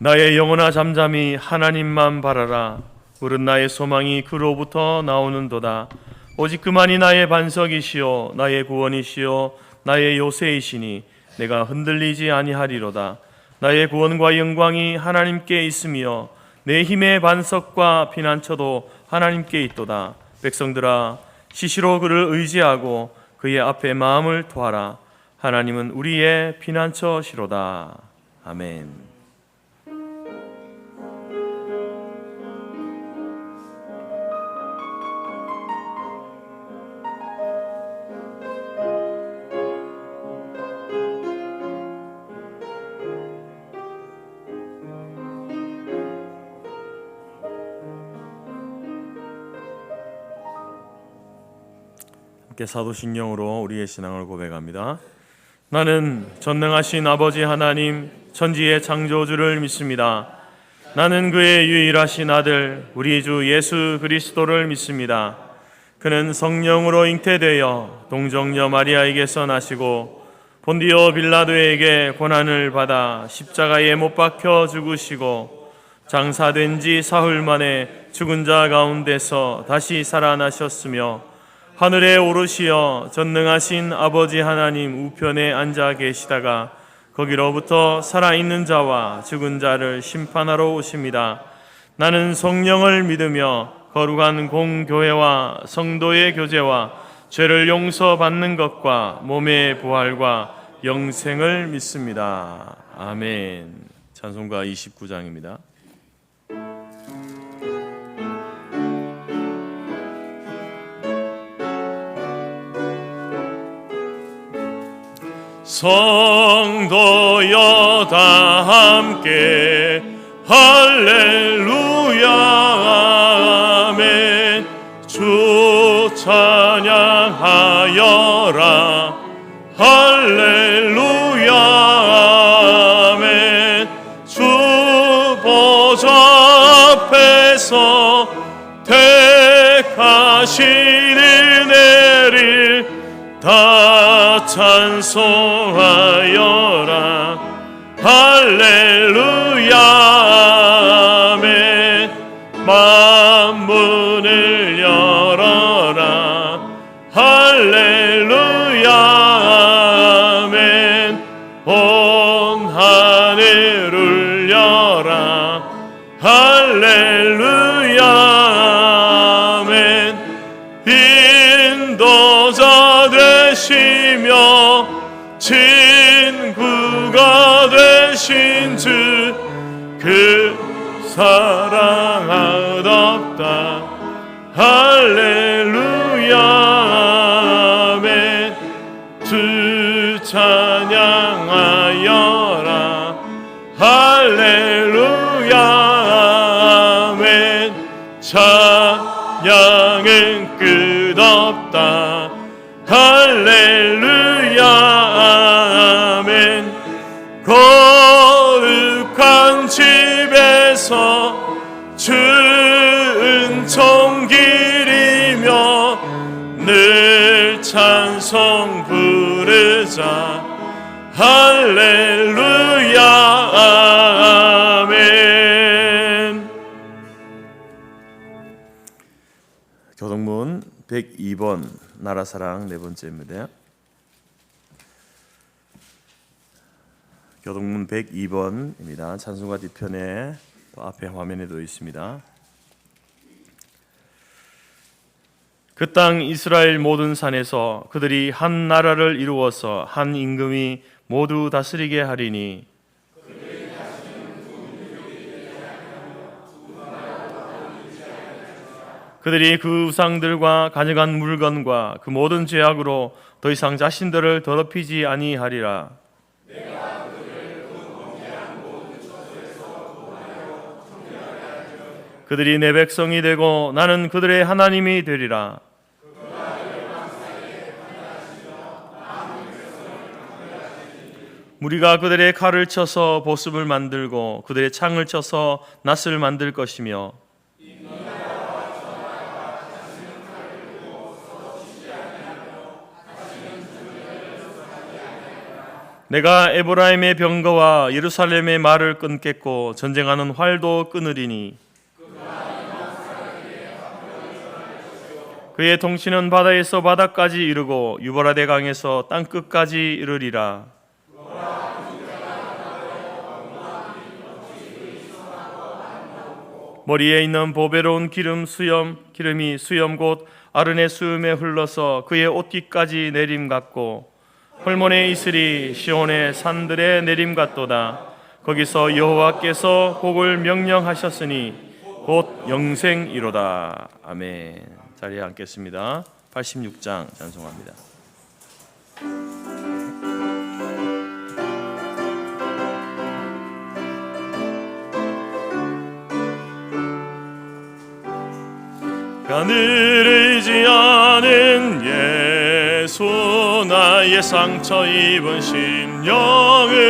나의 영혼아 잠잠히 하나님만 바라라. 푸른 나의 소망이 그로부터 나오는도다. 오직 그만이 나의 반석이시요 나의 구원이시요 나의 요새이시니 내가 흔들리지 아니하리로다. 나의 구원과 영광이 하나님께 있으며 내 힘의 반석과 피난처도 하나님께 있도다. 백성들아, 시시로 그를 의지하고 그의 앞에 마음을 토하라. 하나님은 우리의 피난처시로다. 아멘. 함께 사도신경으로 우리의 신앙을 고백합니다. 나는 전능하신 아버지 하나님 천지의 창조주를 믿습니다. 나는 그의 유일하신 아들 우리 주 예수 그리스도를 믿습니다. 그는 성령으로 잉태되어 동정녀 마리아에게서 나시고 본디오 빌라도에게 고난을 받아 십자가에 못 박혀 죽으시고 장사된 지 사흘 만에 죽은 자 가운데서 다시 살아나셨으며 하늘에 오르시어 전능하신 아버지 하나님 우편에 앉아 계시다가 거기로부터 살아있는 자와 죽은 자를 심판하러 오십니다. 나는 성령을 믿으며 거룩한 공교회와 성도의 교제와 죄를 용서받는 것과 몸의 부활과 영생을 믿습니다. 아멘. 찬송가 29장입니다. 성도여 다 함께 할렐루야 아멘. 주 찬양하여라 할렐루야 아멘. 주 보좌 앞에서 택하신 은혜를 다 찬송하여라 할렐루야 아멘. 만문을 열어라 할렐루야 아멘. 온 하늘 울려라 할렐루야 아멘. 인도자 되시며 친구가 되신 주 그 사랑하답다 할렐루야 아멘. 주 찬양하여라 할렐루야 아멘. 찬양은 끝없다 할렐루야 아멘. 거룩한 집에서 주 은총 기리며 늘 찬송 부르자 할렐루야 아멘. 교동문 102번 나라사랑 네 번째입니다. 교동문 102번입니다. 찬송가 뒤편에 또 앞에 화면에도 있습니다. 그 땅 이스라엘 모든 산에서 그들이 한 나라를 이루어서 한 임금이 모두 다스리게 하리니 그들이 그 우상들과 가져간 물건과 그 모든 죄악으로 더 이상 자신들을 더럽히지 아니하리라. 그들이 내 백성이 되고 나는 그들의 하나님이 되리라. 무리가 그들의 칼을 쳐서 보습을 만들고 그들의 창을 쳐서 낫을 만들 것이며 내가 에브라임의 병거와 예루살렘의 말을 끊겠고 전쟁하는 활도 끊으리니 그의 통치는 바다에서 바다까지 이르고 유브라데 강에서 땅끝까지 이르리라. 머리에 있는 보배로운 기름이 수염 곧 아르네 수음에 흘러서 그의 옷깃까지 내림 같고 홀몬에 이슬이 시온의 산들의 내림 같도다. 거기서 여호와께서 복을 명령하셨으니 곧 영생이로다. 아멘. 자리에 앉겠습니다. 86장 찬송합니다. 하늘을 의지하는 예수 나의 상처 입은 심령을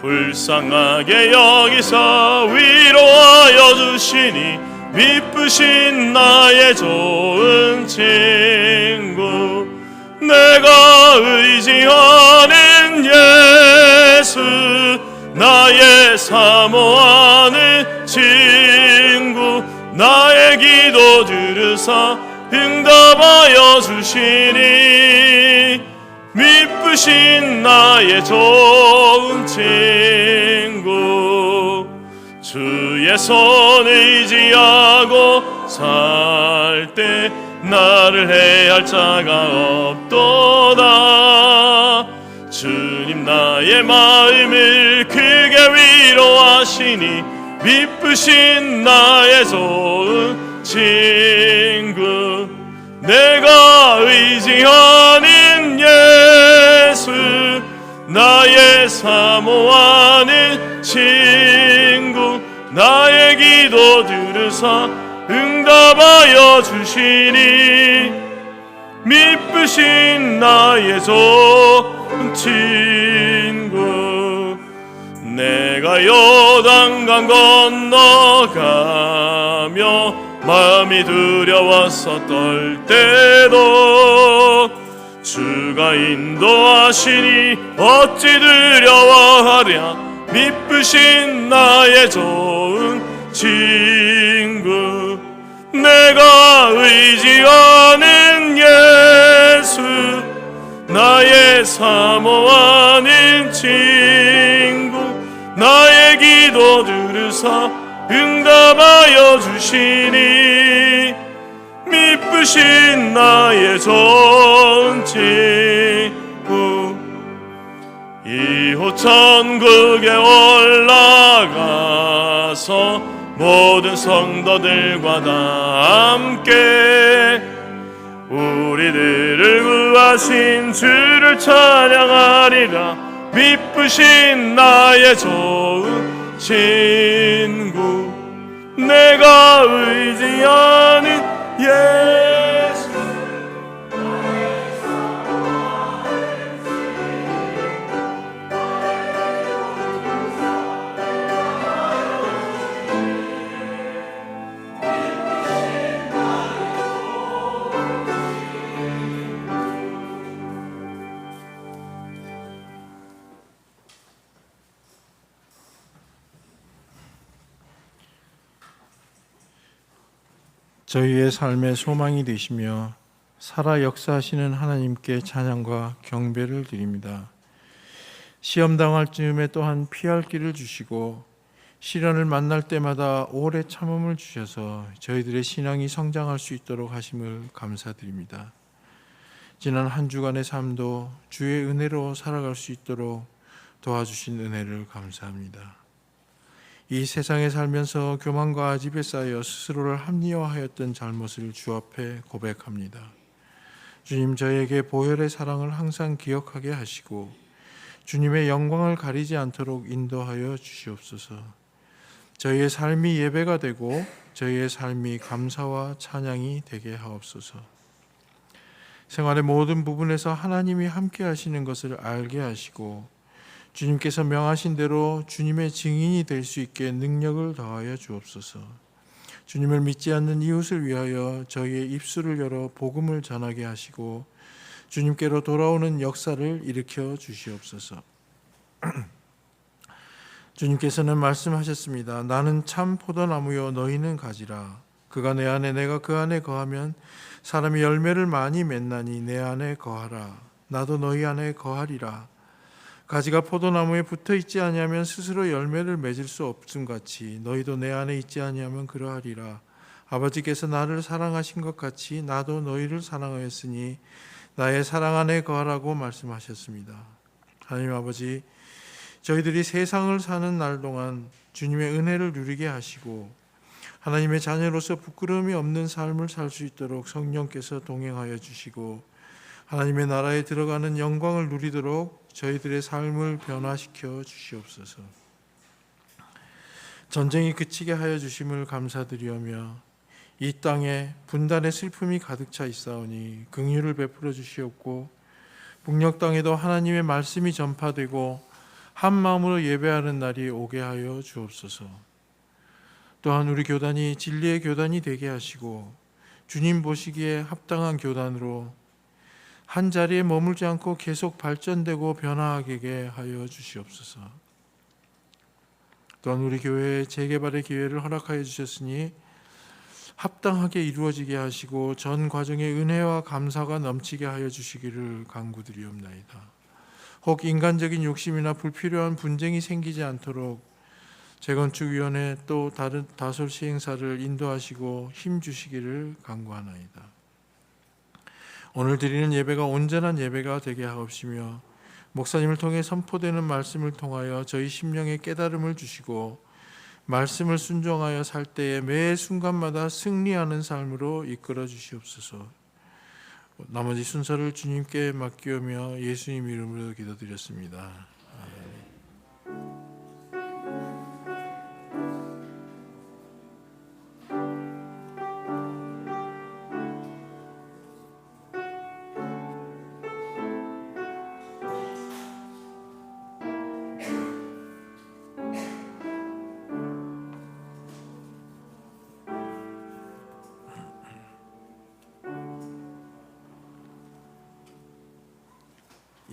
불쌍하게 여기서 위로하여 주시니 미쁘신 나의 좋은 친구 내가 의지하는 예수 나의 사모하는 친구 나의 기도 들으사 응답하여 주시니 미쁘신 나의 좋은 친구 주의 손 의지하고 살 때 나를 해할 자가 없도다. 주님 나의 마음을 크게 위로하시니 미쁘신 나의 좋은 친구 내가 의지하는 예수 나의 사모하는 친구 나의 기도 들으사 응답하여 주시니 미쁘신 나의 좋은 친구 내가 요단강 건너가며 마음이 두려워서 떨 때도 주가 인도하시니 어찌 두려워하랴 미쁘신 나의 좋은 친구 내가 의지하는 예수 나의 사모하는 친구 나의 기도 들으사 응답하여 주시니 미쁘신 나의 좋은 친구 이후 천국에 올라가서 모든 성도들과 다 함께 우리들을 구하신 주를 찬양하리라. 미쁘신 나의 좋은 친구 내가 의지하는 예수 저희의 삶의 소망이 되시며 살아 역사하시는 하나님께 찬양과 경배를 드립니다. 시험 당할 즈음에 또한 피할 길을 주시고 시련을 만날 때마다 오래 참음을 주셔서 저희들의 신앙이 성장할 수 있도록 하심을 감사드립니다. 지난 한 주간의 삶도 주의 은혜로 살아갈 수 있도록 도와주신 은혜를 감사합니다. 이 세상에 살면서 교만과 아집에 쌓여 스스로를 합리화하였던 잘못을 주 앞에 고백합니다. 주님, 저에게 보혈의 사랑을 항상 기억하게 하시고 주님의 영광을 가리지 않도록 인도하여 주시옵소서. 저희의 삶이 예배가 되고 저희의 삶이 감사와 찬양이 되게 하옵소서. 생활의 모든 부분에서 하나님이 함께 하시는 것을 알게 하시고 주님께서 명하신 대로 주님의 증인이 될 수 있게 능력을 더하여 주옵소서. 주님을 믿지 않는 이웃을 위하여 저희의 입술을 열어 복음을 전하게 하시고 주님께로 돌아오는 역사를 일으켜 주시옵소서. 주님께서는 말씀하셨습니다. 나는 참 포도나무요 너희는 가지라. 그가 내 안에 내가 그 안에 거하면 사람이 열매를 많이 맺나니 내 안에 거하라. 나도 너희 안에 거하리라. 가지가 포도나무에 붙어 있지 아니하면 스스로 열매를 맺을 수 없음 같이 너희도 내 안에 있지 아니하면 그러하리라. 아버지께서 나를 사랑하신 것 같이 나도 너희를 사랑하였으니 나의 사랑 안에 거하라고 말씀하셨습니다. 하나님 아버지, 저희들이 세상을 사는 날 동안 주님의 은혜를 누리게 하시고 하나님의 자녀로서 부끄러움이 없는 삶을 살 수 있도록 성령께서 동행하여 주시고 하나님의 나라에 들어가는 영광을 누리도록 저희들의 삶을 변화시켜 주시옵소서. 전쟁이 그치게 하여 주심을 감사드리오며 이 땅에 분단의 슬픔이 가득 차 있사오니 긍휼을 베풀어 주시옵고 북녘 땅에도 하나님의 말씀이 전파되고 한 마음으로 예배하는 날이 오게 하여 주옵소서. 또한 우리 교단이 진리의 교단이 되게 하시고 주님 보시기에 합당한 교단으로 한 자리에 머물지 않고 계속 발전되고 변화하게 하여 주시옵소서. 또한 우리 교회의 재개발의 기회를 허락하여 주셨으니 합당하게 이루어지게 하시고 전 과정에 은혜와 감사가 넘치게 하여 주시기를 간구드리옵나이다. 혹 인간적인 욕심이나 불필요한 분쟁이 생기지 않도록 재건축위원회 또 다른 다솔 시행사를 인도하시고 힘주시기를 간구하나이다. 오늘 드리는 예배가 온전한 예배가 되게 하옵시며 목사님을 통해 선포되는 말씀을 통하여 저희 심령에 깨달음을 주시고 말씀을 순종하여 살 때에 매 순간마다 승리하는 삶으로 이끌어 주시옵소서. 나머지 순서를 주님께 맡기오며 예수님 이름으로 기도드렸습니다.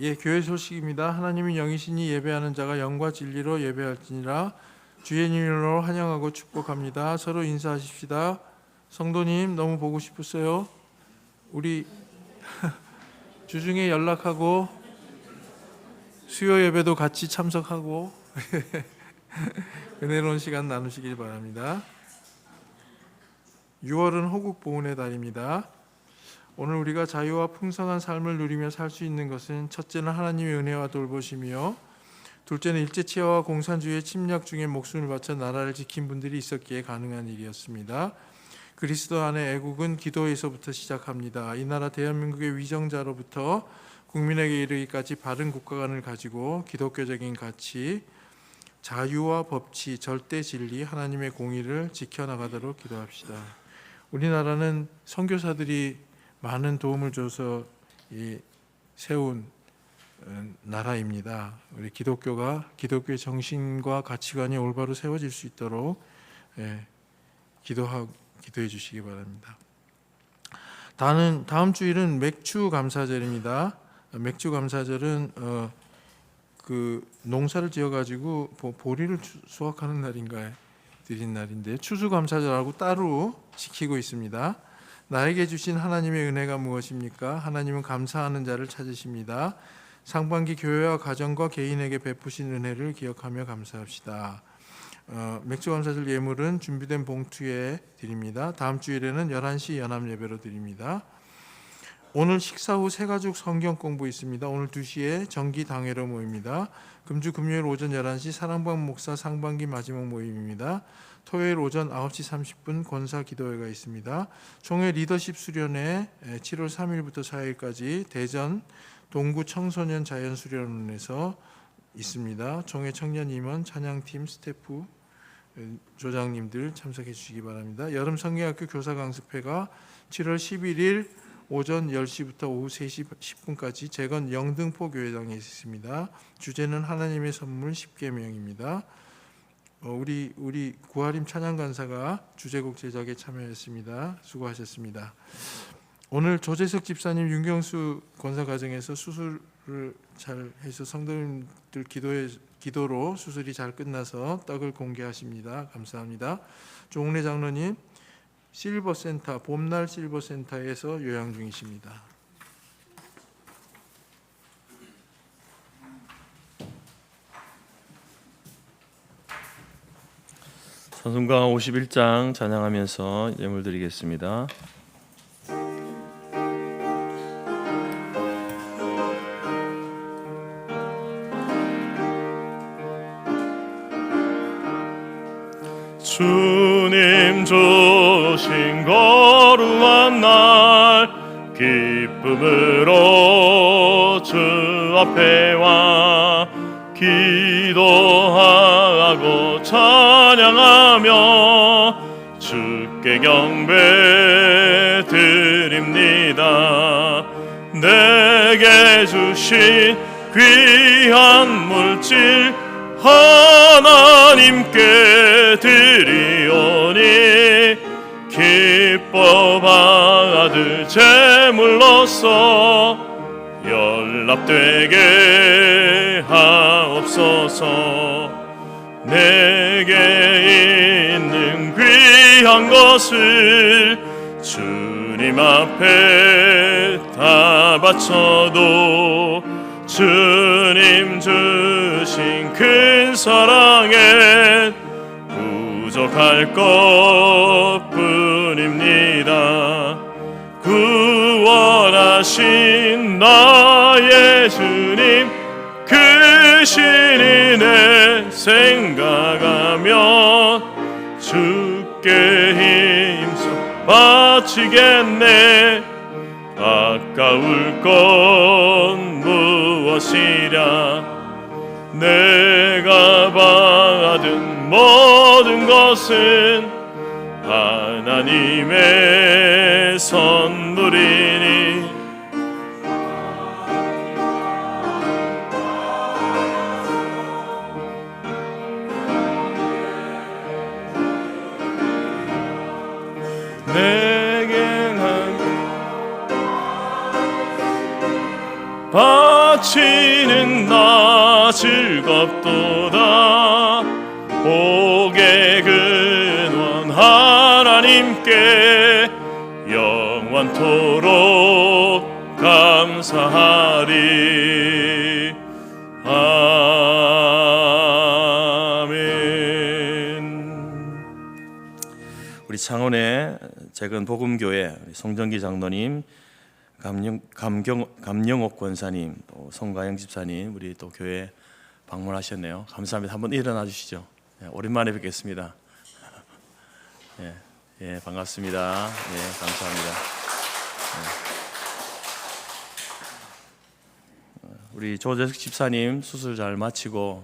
예, 교회 소식입니다. 하나님이 영이시니 예배하는 자가 영과 진리로 예배할지니라. 주의 이름으로 환영하고 축복합니다. 서로 인사하십시다. 성도님 너무 보고 싶었어요. 우리 주중에 연락하고 수요 예배도 같이 참석하고 은혜로운 시간 나누시길 바랍니다. 6월은 호국 보훈의 달입니다. 오늘 우리가 자유와 풍성한 삶을 누리며 살 수 있는 것은 첫째는 하나님의 은혜와 돌보심이요, 둘째는 일제치하와 공산주의의 침략 중에 목숨을 바쳐 나라를 지킨 분들이 있었기에 가능한 일이었습니다. 그리스도 안에 애국은 기도에서부터 시작합니다. 이 나라 대한민국의 위정자로부터 국민에게 이르기까지 바른 국가관을 가지고 기독교적인 가치, 자유와 법치, 절대 진리, 하나님의 공의를 지켜나가도록 기도합시다. 우리나라는 선교사들이 많은 도움을 줘서 세운 나라입니다. 우리 기독교의 정신과 가치관이 올바로 세워질 수 있도록 기도해 주시기 바랍니다. 다음 주일은 맥주 감사절입니다. 맥주 감사절은 그 농사를 지어가지고 보리를 수확하는 날인가요? 드린 날인데 추수감사절하고 따로 지키고 있습니다. 나에게 주신 하나님의 은혜가 무엇입니까? 하나님은 감사하는 자를 찾으십니다. 상반기 교회와 가정과 개인에게 베푸신 은혜를 기억하며 감사합시다. 맥주감사절 예물은 준비된 봉투에 드립니다. 다음 주일에는 11시 연합예배로 드립니다. 오늘 식사 후 새가족 성경 공부 있습니다. 오늘 2시에 정기당회로 모입니다. 금주 금요일 오전 11시 사랑방 목사 상반기 마지막 모임입니다. 토요일 오전 9시 30분 권사 기도회가 있습니다. 총회 리더십 수련회 7월 3일부터 4일까지 대전 동구 청소년 자연수련원에서 있습니다. 총회 청년 임원, 찬양팀, 스태프, 조장님들 참석해 주시기 바랍니다. 여름 성경학교 교사 강습회가 7월 11일 오전 10시부터 오후 3시 10분까지 재건 영등포 교회당에 있습니다. 주제는 하나님의 선물 10계명입니다. 우리 구하림 찬양간사가 주제곡 제작에 참여했습니다. 수고하셨습니다. 오늘 조재석 집사님 윤경수 권사 가정에서 수술을 잘 해서 성도님들 기도로 수술이 잘 끝나서 떡을 공개하십니다. 감사합니다. 종래 장로님 실버센터 봄날 실버센터에서 요양 중이십니다. 찬송가 51장 찬양하면서 예물 드리겠습니다. 주님 주신 거룩한 날 기쁨으로 주 앞에 와 기도하고 찬양하며 주께 경배 드립니다. 내게 주신 귀한 물질 하나님께 드리오니 기뻐 받을 제물로서 연락되게 하옵소서. 내게 있는 귀한 것을 주님 앞에 다 바쳐도 주님 주신 큰 사랑에 부족할 것뿐입니다. 구원하신 나의 주님 그 신인의 생각하면 주께 힘써 바치겠네. 아까울 건 무엇이랴. 내가 받은 모든 것은 하나님의 선물이니 내겐 바치는 나 즐겁도다. 복의 근원 하나님께 영원토록 감사하리. 아멘. 우리 창원의 작은 복음교회 송정기 장로님, 감영옥 권사님, 또 송가영 집사님, 우리 또 교회 방문하셨네요. 감사합니다. 한번 일어나 주시죠. 오랜만에 뵙겠습니다. 반갑습니다. 감사합니다. 우리 조재석 집사님 수술 잘 마치고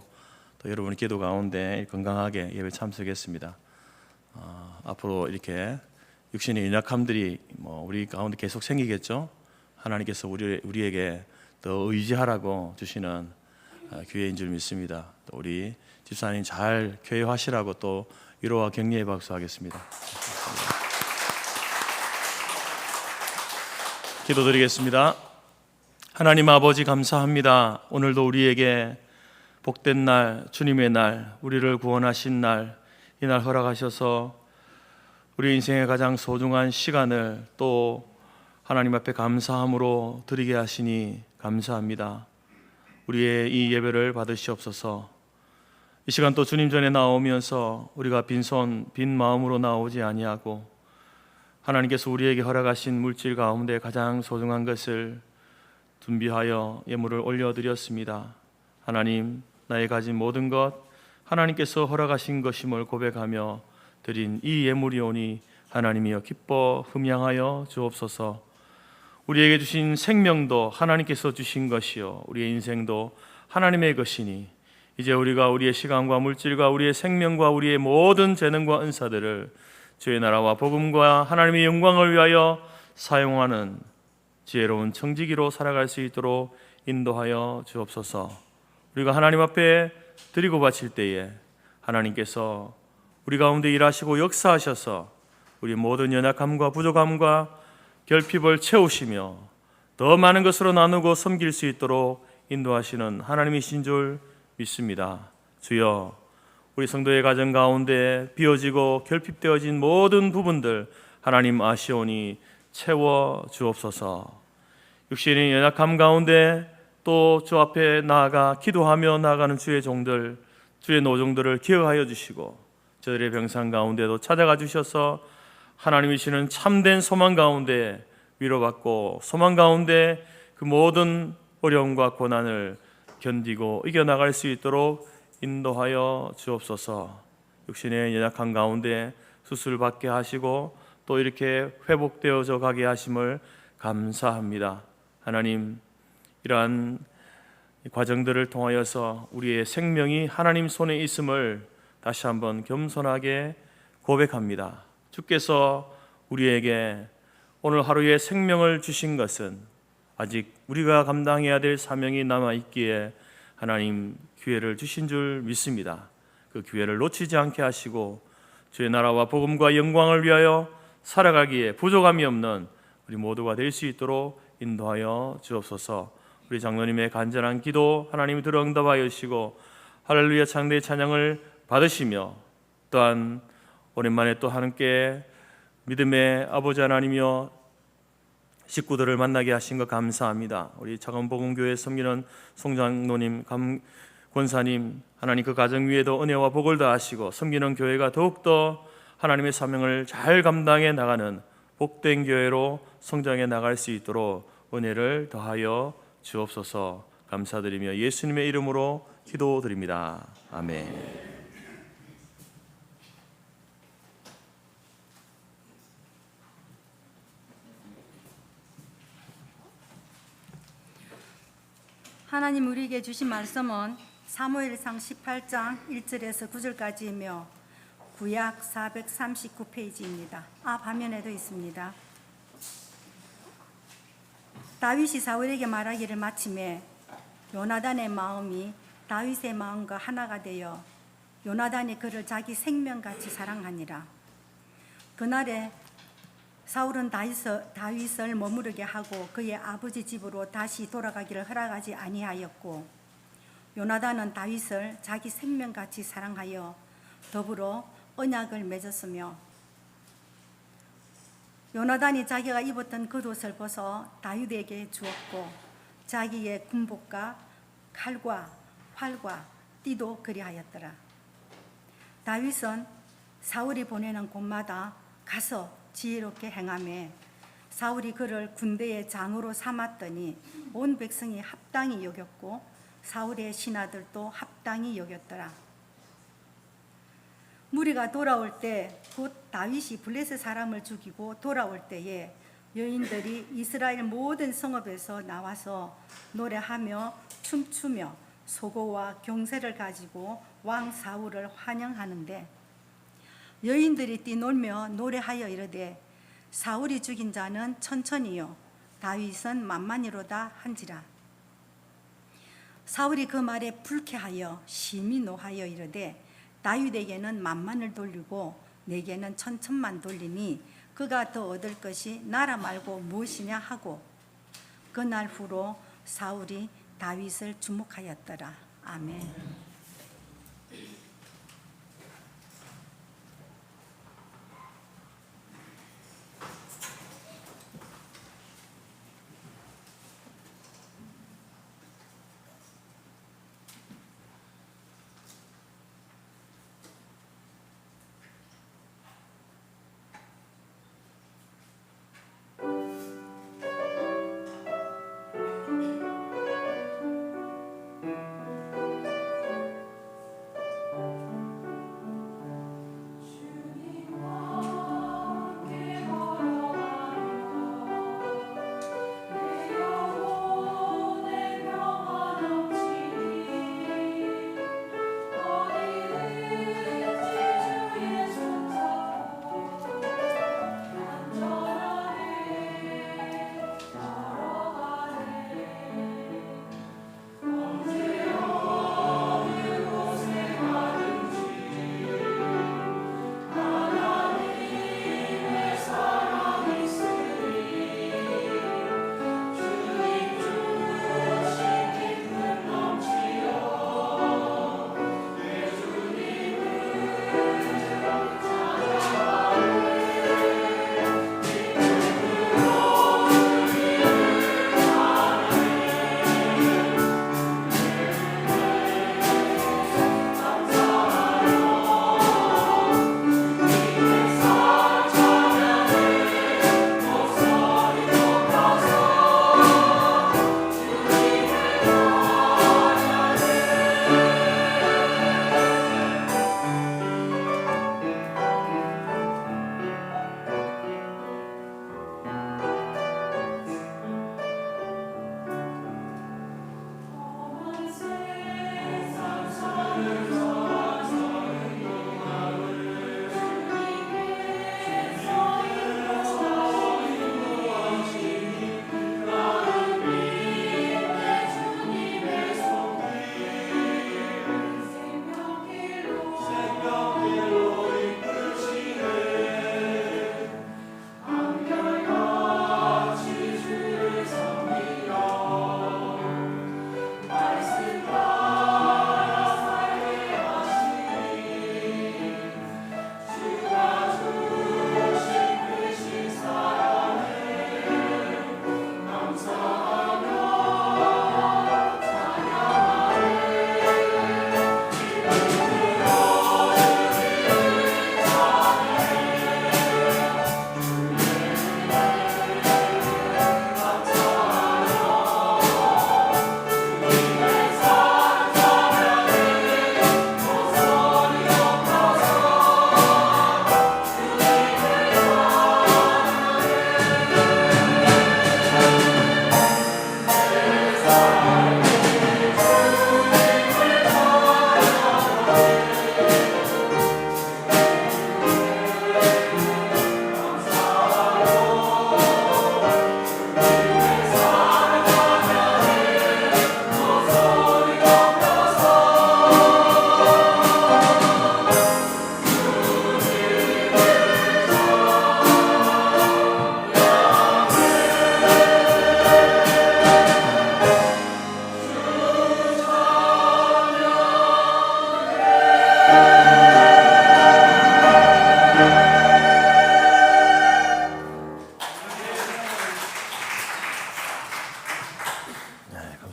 또 여러분 기도 가운데 건강하게 예배 참석했습니다. 앞으로 이렇게 육신의 연약함들이 우리 가운데 계속 생기겠죠. 하나님께서 우리에게 더 의지하라고 주시는 기회인 줄 믿습니다. 또 우리 집사님 잘 쾌유하시라고 또 위로와 격려의 박수 하겠습니다. 기도드리겠습니다. 하나님 아버지 감사합니다. 오늘도 우리에게 복된 날, 주님의 날, 우리를 구원하신 날, 이날 허락하셔서 우리 인생의 가장 소중한 시간을 또 하나님 앞에 감사함으로 드리게 하시니 감사합니다. 우리의 이 예배를 받으시옵소서. 이 시간 또 주님 전에 나오면서 우리가 빈손 빈 마음으로 나오지 아니하고 하나님께서 우리에게 허락하신 물질 가운데 가장 소중한 것을 준비하여 예물을 올려드렸습니다. 하나님, 나의 가진 모든 것 하나님께서 허락하신 것임을 고백하며 드린 이 예물이오니 하나님이여 기뻐 흠양하여 주옵소서. 우리에게 주신 생명도 하나님께서 주신 것이요 우리의 인생도 하나님의 것이니 이제 우리가 우리의 시간과 물질과 우리의 생명과 우리의 모든 재능과 은사들을 주의 나라와 복음과 하나님의 영광을 위하여 사용하는 지혜로운 청지기로 살아갈 수 있도록 인도하여 주옵소서. 우리가 하나님 앞에 드리고 바칠 때에 하나님께서 우리 가운데 일하시고 역사하셔서 우리 모든 연약함과 부족함과 결핍을 채우시며 더 많은 것으로 나누고 섬길 수 있도록 인도하시는 하나님이신 줄 믿습니다. 주여, 우리 성도의 가정 가운데 비어지고 결핍되어진 모든 부분들 하나님 아시오니 채워 주옵소서. 육신의 연약함 가운데 또 주 앞에 나아가 기도하며 나아가는 주의 종들, 주의 노종들을 기억하여 주시고 저들의 병상 가운데도 찾아가 주셔서 하나님이시는 참된 소망 가운데 위로받고 소망 가운데 그 모든 어려움과 고난을 견디고 이겨나갈 수 있도록 인도하여 주옵소서. 육신의 연약한 가운데 수술받게 하시고 또 이렇게 회복되어져 가게 하심을 감사합니다. 하나님, 이러한 과정들을 통하여서 우리의 생명이 하나님 손에 있음을 다시 한번 겸손하게 고백합니다. 주께서 우리에게 오늘 하루의 생명을 주신 것은 아직 우리가 감당해야 될 사명이 남아있기에 하나님 기회를 주신 줄 믿습니다. 그 기회를 놓치지 않게 하시고 주의 나라와 복음과 영광을 위하여 살아가기에 부족함이 없는 우리 모두가 될 수 있도록 인도하여 주옵소서. 우리 장로님의 간절한 기도 하나님이 들어 응답하여 주시고 할렐루야 창대의 찬양을 받으시며 또한 오랜만에 또 함께 믿음의 아버지 하나님이여 식구들을 만나게 하신 것 감사합니다. 우리 차건복음교회 섬기는 송장로님, 권사님, 하나님 그 가정 위에도 은혜와 복을 다하시고 섬기는 교회가 더욱더 하나님의 사명을 잘 감당해 나가는 복된 교회로 성장해 나갈 수 있도록 은혜를 더하여 주옵소서. 감사드리며 예수님의 이름으로 기도드립니다. 아멘. 하나님 우리에게 주신 말씀은 사무엘상 18장 1절에서 9절까지이며 구약 439페이지입니다. 앞 화면에도 있습니다. 다윗이 사울에게 말하기를 마침에 요나단의 마음이 다윗의 마음과 하나가 되어 요나단이 그를 자기 생명같이 사랑하니라. 그날에 사울은 다윗을 머무르게 하고 그의 아버지 집으로 다시 돌아가기를 허락하지 아니하였고 요나단은 다윗을 자기 생명같이 사랑하여 더불어 언약을 맺었으며 요나단이 자기가 입었던 겉옷을 벗어 다윗에게 주었고 자기의 군복과 칼과 활과 띠도 그리하였더라. 다윗은 사울이 보내는 곳마다 가서 지혜롭게 행하며 사울이 그를 군대의 장으로 삼았더니 온 백성이 합당히 여겼고 사울의 신하들도 합당히 여겼더라. 무리가 돌아올 때 곧 다윗이 블레셋 사람을 죽이고 돌아올 때에 여인들이 이스라엘 모든 성읍에서 나와서 노래하며 춤추며 소고와 경세를 가지고 왕 사울을 환영하는데 여인들이 뛰놀며 노래하여 이르되 사울이 죽인 자는 천천히요 다윗은 만만히로다 한지라. 사울이 그 말에 불쾌하여 심히 노하여 이르되 다윗에게는 만만을 돌리고 내게는 천천만 돌리니 그가 더 얻을 것이 나라 말고 무엇이냐 하고 그날 후로 사울이 다윗을 주목하였더라. 아멘.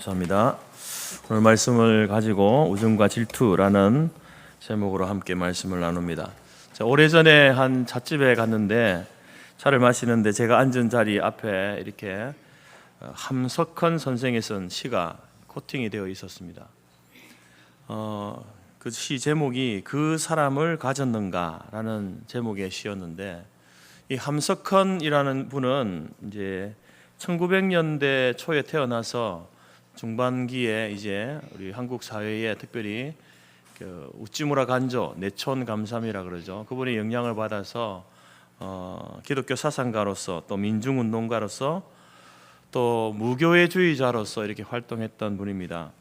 감사합니다. 오늘 말씀을 가지고 우정과 질투라는 제목으로 함께 말씀을 나눕니다. 오래전에 한 찻집에 갔는데 차를 마시는데 제가 앉은 자리 앞에 이렇게 함석헌 선생이 쓴 시가 코팅이 되어 있었습니다. 그 시 제목이 그 사람을 가졌는가라는 제목의 시였는데, 이 함석헌이라는 분은 이제 1900년대 초에 태어나서 중반기에 이제 우리 한국 사회에 특별히 그 우찌무라 간조 내촌 감삼이라 그러죠. 그분의 영향을 받아서 기독교 사상가로서 또 민중운동가로서 또 무교회주의자로서 이렇게 활동했던 분입니다.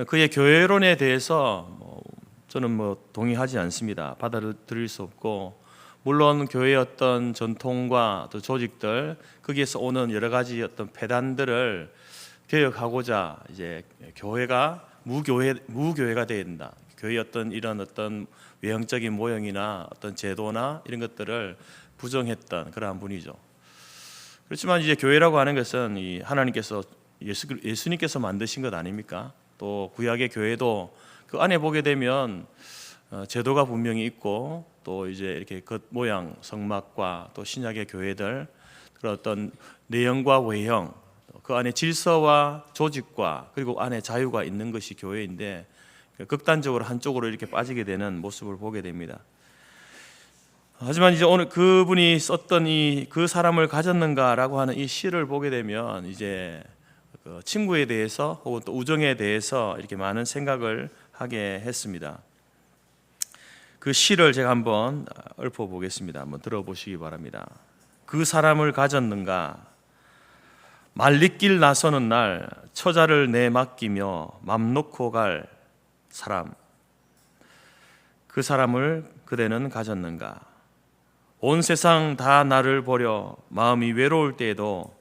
그의 교회론에 대해서 저는 동의하지 않습니다. 받아들일 수 없고, 물론 교회의 어떤 전통과 또 조직들, 거기에서 오는 여러 가지 어떤 폐단들을 개혁하고자 이제 교회가 무교회가 되어야 된다. 교회의 어떤 이런 어떤 외형적인 모형이나 어떤 제도나 이런 것들을 부정했던 그러한 분이죠. 그렇지만 이제 교회라고 하는 것은 이 하나님께서 예수님께서 만드신 것 아닙니까? 또 구약의 교회도 그 안에 보게 되면 제도가 분명히 있고, 또 이제 이렇게 겉 모양 성막과 또 신약의 교회들 그런 어떤 내형과 외형, 그 안에 질서와 조직과 그리고 안에 자유가 있는 것이 교회인데, 극단적으로 한쪽으로 이렇게 빠지게 되는 모습을 보게 됩니다. 하지만 이제 오늘 그분이 썼던 이 그 사람을 가졌는가라고 하는 이 시를 보게 되면 이제 그 친구에 대해서 혹은 또 우정에 대해서 이렇게 많은 생각을 하게 했습니다. 그 시를 제가 한번 읊어보겠습니다. 한번 들어보시기 바랍니다. 그 사람을 가졌는가? 말리길 나서는 날 처자를 내 맡기며 맘 놓고 갈 사람. 그 사람을 그대는 가졌는가? 온 세상 다 나를 버려 마음이 외로울 때에도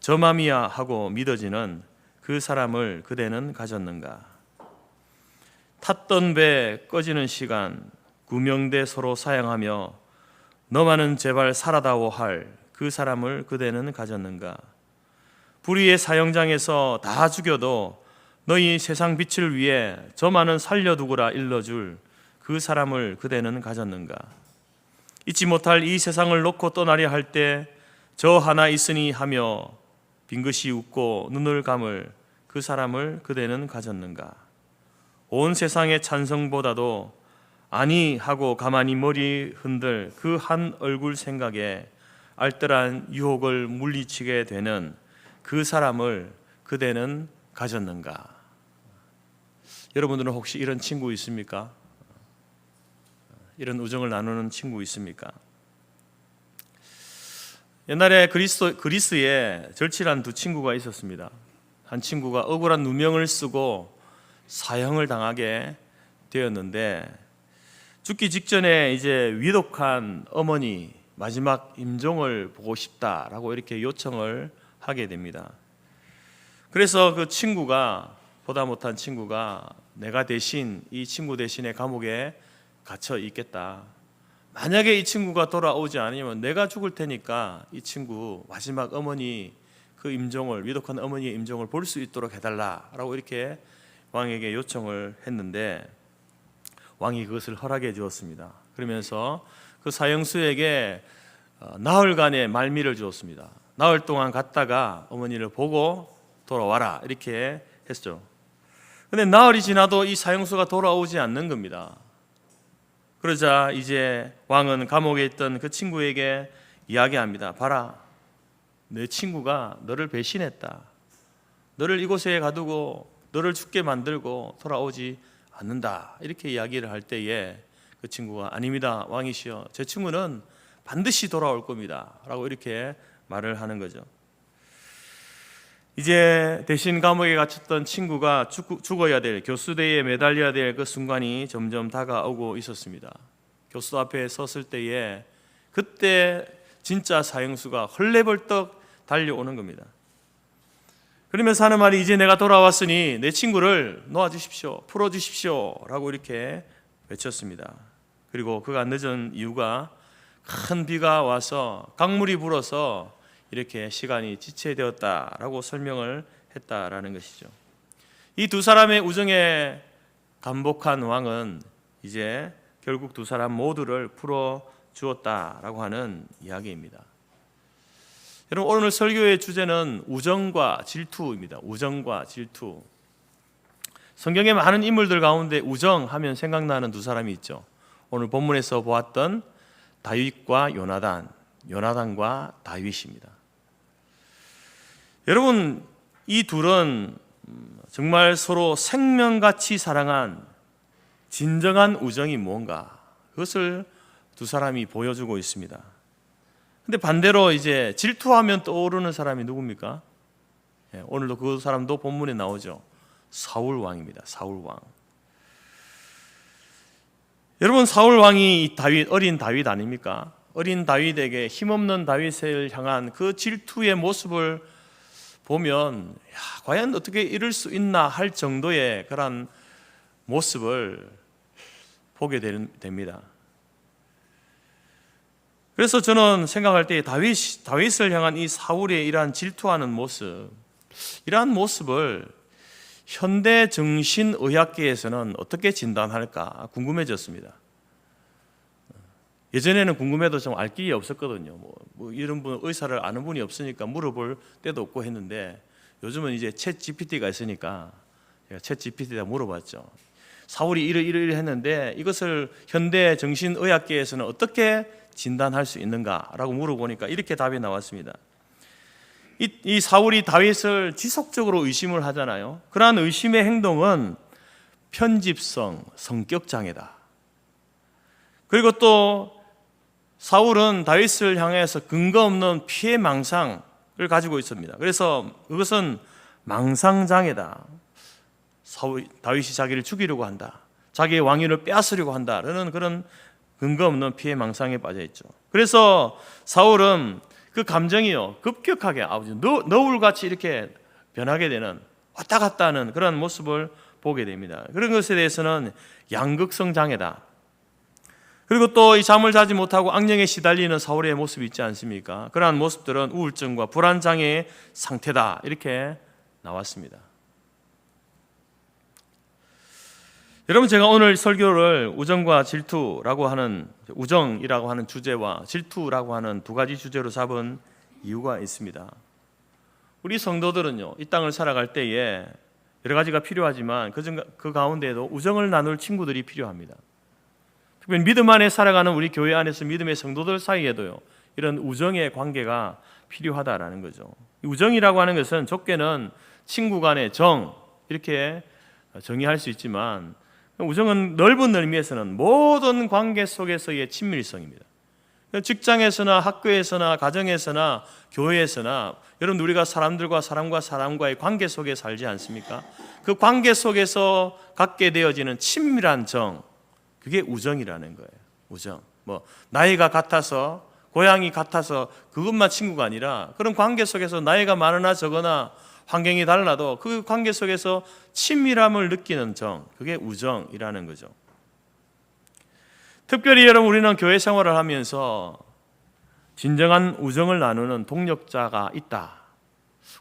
저 맘이야 하고 믿어지는 그 사람을 그대는 가졌는가? 탔던 배 꺼지는 시간 구명대 서로 사양하며 너만은 제발 살아다오 할 그 사람을 그대는 가졌는가? 불의의 사형장에서 다 죽여도 너희 세상 빛을 위해 저만은 살려두고라 일러줄 그 사람을 그대는 가졌는가? 잊지 못할 이 세상을 놓고 떠나려 할 때 저 하나 있으니 하며 빙긋이 웃고 눈을 감을 그 사람을 그대는 가졌는가? 온 세상의 찬성보다도 아니 하고 가만히 머리 흔들 그 한 얼굴 생각에 알뜰한 유혹을 물리치게 되는 그 사람을 그대는 가졌는가? 여러분들은 혹시 이런 친구 있습니까? 이런 우정을 나누는 친구 있습니까? 옛날에 그리스에 절친한 두 친구가 있었습니다. 한 친구가 억울한 누명을 쓰고 사형을 당하게 되었는데, 죽기 직전에 이제 위독한 어머니 마지막 임종을 보고 싶다라고 이렇게 요청을 하게 됩니다. 그래서 그 친구가, 보다 못한 친구가 내가 대신 이 친구 대신에 감옥에 갇혀 있겠다. 만약에 이 친구가 돌아오지 않으면 내가 죽을 테니까 이 친구 마지막 어머니 그 임종을, 위독한 어머니의 임종을 볼 수 있도록 해달라라고 이렇게 왕에게 요청을 했는데, 왕이 그것을 허락해 주었습니다. 그러면서 그 사형수에게 나흘간의 말미를 주었습니다. 나흘 동안 갔다가 어머니를 보고 돌아와라 이렇게 했죠. 근데 나흘이 지나도 이 사형수가 돌아오지 않는 겁니다. 그러자 이제 왕은 감옥에 있던 그 친구에게 이야기합니다. 봐라, 내 친구가 너를 배신했다. 너를 이곳에 가두고 너를 죽게 만들고 돌아오지 않는다. 이렇게 이야기를 할 때에 그 친구가 아닙니다, 왕이시여, 제 친구는 반드시 돌아올 겁니다 라고 이렇게 말을 하는 거죠. 이제 대신 감옥에 갇혔던 친구가 죽어야 될, 교수대에 매달려야 될 그 순간이 점점 다가오고 있었습니다. 교수 앞에 섰을 때에 그때 진짜 사형수가 헐레벌떡 달려오는 겁니다. 그러면서 하는 말이, 이제 내가 돌아왔으니 내 친구를 놓아주십시오, 풀어주십시오 라고 이렇게 외쳤습니다. 그리고 그가 늦은 이유가 큰 비가 와서 강물이 불어서 이렇게 시간이 지체되었다라고 설명을 했다라는 것이죠. 이 두 사람의 우정에 감복한 왕은 이제 결국 두 사람 모두를 풀어 주었다라고 하는 이야기입니다. 여러분, 오늘 설교의 주제는 우정과 질투입니다. 우정과 질투. 성경의 많은 인물들 가운데 우정하면 생각나는 두 사람이 있죠. 오늘 본문에서 보았던 다윗과 요나단, 요나단과 다윗입니다. 여러분, 이 둘은 정말 서로 생명같이 사랑한 진정한 우정이 무언가, 그것을 두 사람이 보여주고 있습니다. 근데 반대로 이제 질투하면 떠오르는 사람이 누굽니까? 오늘도 그 사람도 본문에 나오죠. 사울 왕입니다. 사울 왕. 여러분, 사울 왕이 다윗, 어린 다윗 아닙니까? 어린 다윗에게 힘없는 다윗을 향한 그 질투의 모습을 보면 과연 어떻게 이럴 수 있나 할 정도의 그런 모습을 보게 됩니다. 그래서 저는 생각할 때 다윗을 향한 이 사울의 이러한 질투하는 모습, 이러한 모습을 현대 정신의학계에서는 어떻게 진단할까 궁금해졌습니다. 예전에는 궁금해도 좀 알 길이 없었거든요. 뭐 이런 분, 의사를 아는 분이 없으니까 물어볼 때도 없고 했는데, 요즘은 이제 챗 GPT가 있으니까 제가 챗 GPT에다 물어봤죠. 사울이 이러 했는데 이것을 현대 정신의학계에서는 어떻게 진단할 수 있는가라고 물어보니까 이렇게 답이 나왔습니다. 이 사울이 다윗을 지속적으로 의심을 하잖아요. 그러한 의심의 행동은 편집성, 성격 장애다. 그리고 또 사울은 다윗을 향해서 근거 없는 피해 망상을 가지고 있습니다. 그래서 그것은 망상장애다. 다윗이 자기를 죽이려고 한다, 자기의 왕위를 빼앗으려고 한다라는 그런 근거 없는 피해 망상에 빠져 있죠. 그래서 사울은 그 감정이요 급격하게 너울같이 이렇게 변하게 되는, 왔다 갔다 하는 그런 모습을 보게 됩니다. 그런 것에 대해서는 양극성 장애다. 그리고 또 이 잠을 자지 못하고 악령에 시달리는 사울의 모습이 있지 않습니까? 그러한 모습들은 우울증과 불안 장애의 상태다, 이렇게 나왔습니다. 여러분, 제가 오늘 설교를 우정과 질투라고 하는, 우정이라고 하는 주제와 질투라고 하는 두 가지 주제로 잡은 이유가 있습니다. 우리 성도들은요, 이 땅을 살아갈 때에 여러 가지가 필요하지만 그 가운데에도 우정을 나눌 친구들이 필요합니다. 특별히 믿음 안에 살아가는 우리 교회 안에서 믿음의 성도들 사이에도요, 이런 우정의 관계가 필요하다라는 거죠. 우정이라고 하는 것은 좁게는 친구 간의 정, 이렇게 정의할 수 있지만, 우정은 넓은 의미에서는 모든 관계 속에서의 친밀성입니다. 직장에서나 학교에서나 가정에서나 교회에서나, 여러분, 우리가 사람과의 관계 속에 살지 않습니까? 그 관계 속에서 갖게 되어지는 친밀한 정, 그게 우정이라는 거예요. 우정. 나이가 같아서, 고향이 같아서 그것만 친구가 아니라, 그런 관계 속에서 나이가 많으나 적으나 환경이 달라도 그 관계 속에서 친밀함을 느끼는 정, 그게 우정이라는 거죠. 특별히 여러분, 우리는 교회 생활을 하면서 진정한 우정을 나누는 동력자가 있다.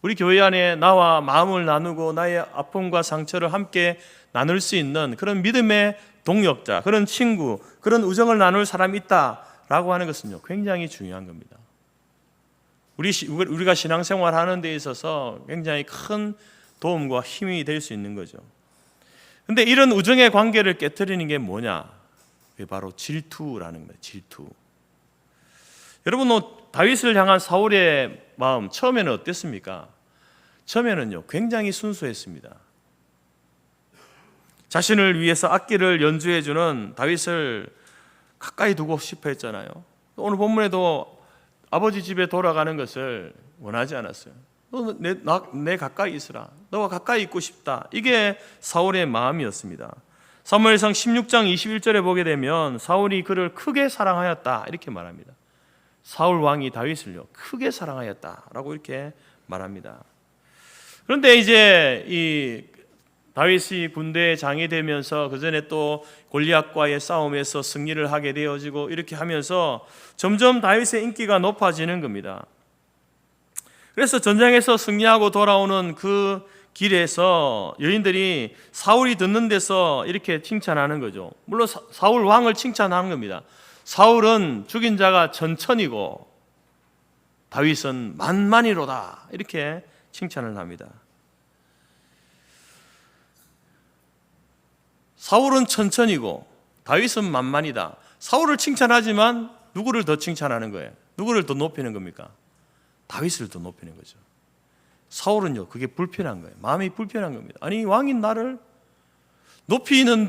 우리 교회 안에 나와 마음을 나누고 나의 아픔과 상처를 함께 나눌 수 있는 그런 믿음의 동력자, 그런 친구, 그런 우정을 나눌 사람이 있다라고 하는 것은요, 굉장히 중요한 겁니다. 우리가 신앙생활 하는 데 있어서 굉장히 큰 도움과 힘이 될 수 있는 거죠. 그런데 이런 우정의 관계를 깨트리는 게 뭐냐? 그게 바로 질투라는 거예요. 질투. 여러분, 다윗을 향한 사울의 마음 처음에는 어땠습니까? 처음에는요, 굉장히 순수했습니다. 자신을 위해서 악기를 연주해주는 다윗을 가까이 두고 싶어 했잖아요. 오늘 본문에도 아버지 집에 돌아가는 것을 원하지 않았어요. 너 내 가까이 있으라. 너와 가까이 있고 싶다. 이게 사울의 마음이었습니다. 사무엘상 16장 21절에 보게 되면 사울이 그를 크게 사랑하였다, 이렇게 말합니다. 사울 왕이 다윗을요, 크게 사랑하였다라고 이렇게 말합니다. 그런데 이제 이 다윗이 군대의 장이 되면서 그 전에 또 골리앗과의 싸움에서 승리를 하게 되어지고 이렇게 하면서 점점 다윗의 인기가 높아지는 겁니다. 그래서 전쟁에서 승리하고 돌아오는 그 길에서 여인들이 사울이 듣는 데서 이렇게 칭찬하는 거죠. 물론 사울 왕을 칭찬하는 겁니다. 사울은 죽인 자가 천천이고 다윗은 만만이로다, 이렇게 칭찬을 합니다. 사울은 천천이고 다윗은 만만이다. 사울을 칭찬하지만 누구를 더 칭찬하는 거예요? 누구를 더 높이는 겁니까? 다윗을 더 높이는 거죠. 사울은요, 그게 불편한 거예요. 마음이 불편한 겁니다. 아니, 왕인 나를 높이는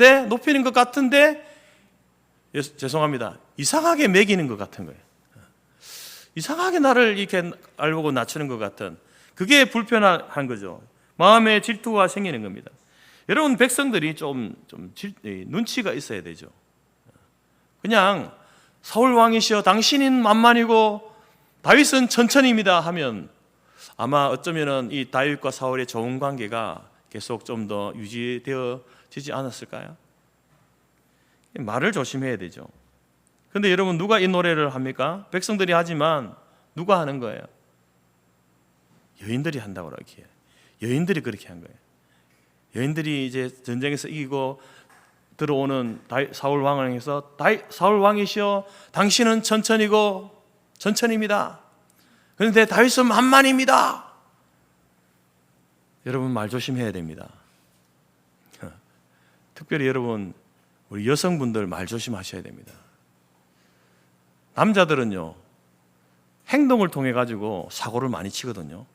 것 같은데, 죄송합니다, 이상하게 매기는 것 같은 거예요. 이상하게 나를 이렇게 알보고 낮추는 것 같은, 그게 불편한 거죠. 마음에 질투가 생기는 겁니다. 여러분, 백성들이 좀 눈치가 있어야 되죠. 그냥 사울 왕이시여 당신은 만만이고 다윗은 천천입니다 하면 아마 어쩌면은 이 다윗과 사울의 좋은 관계가 계속 좀 더 유지되어지지 않았을까요? 말을 조심해야 되죠. 근데 여러분, 누가 이 노래를 합니까? 백성들이 하지만 누가 하는 거예요? 여인들이 한다고 그렇게 해요. 여인들이 그렇게 한 거예요. 여인들이 이제 전쟁에서 이기고 들어오는 사울 왕을 향해서 사울 왕이시여 당신은 천천입니다. 그런데 다윗은 만만입니다. 여러분, 말 조심해야 됩니다. 특별히 여러분, 우리 여성분들 말 조심하셔야 됩니다. 남자들은요, 행동을 통해 가지고 사고를 많이 치거든요.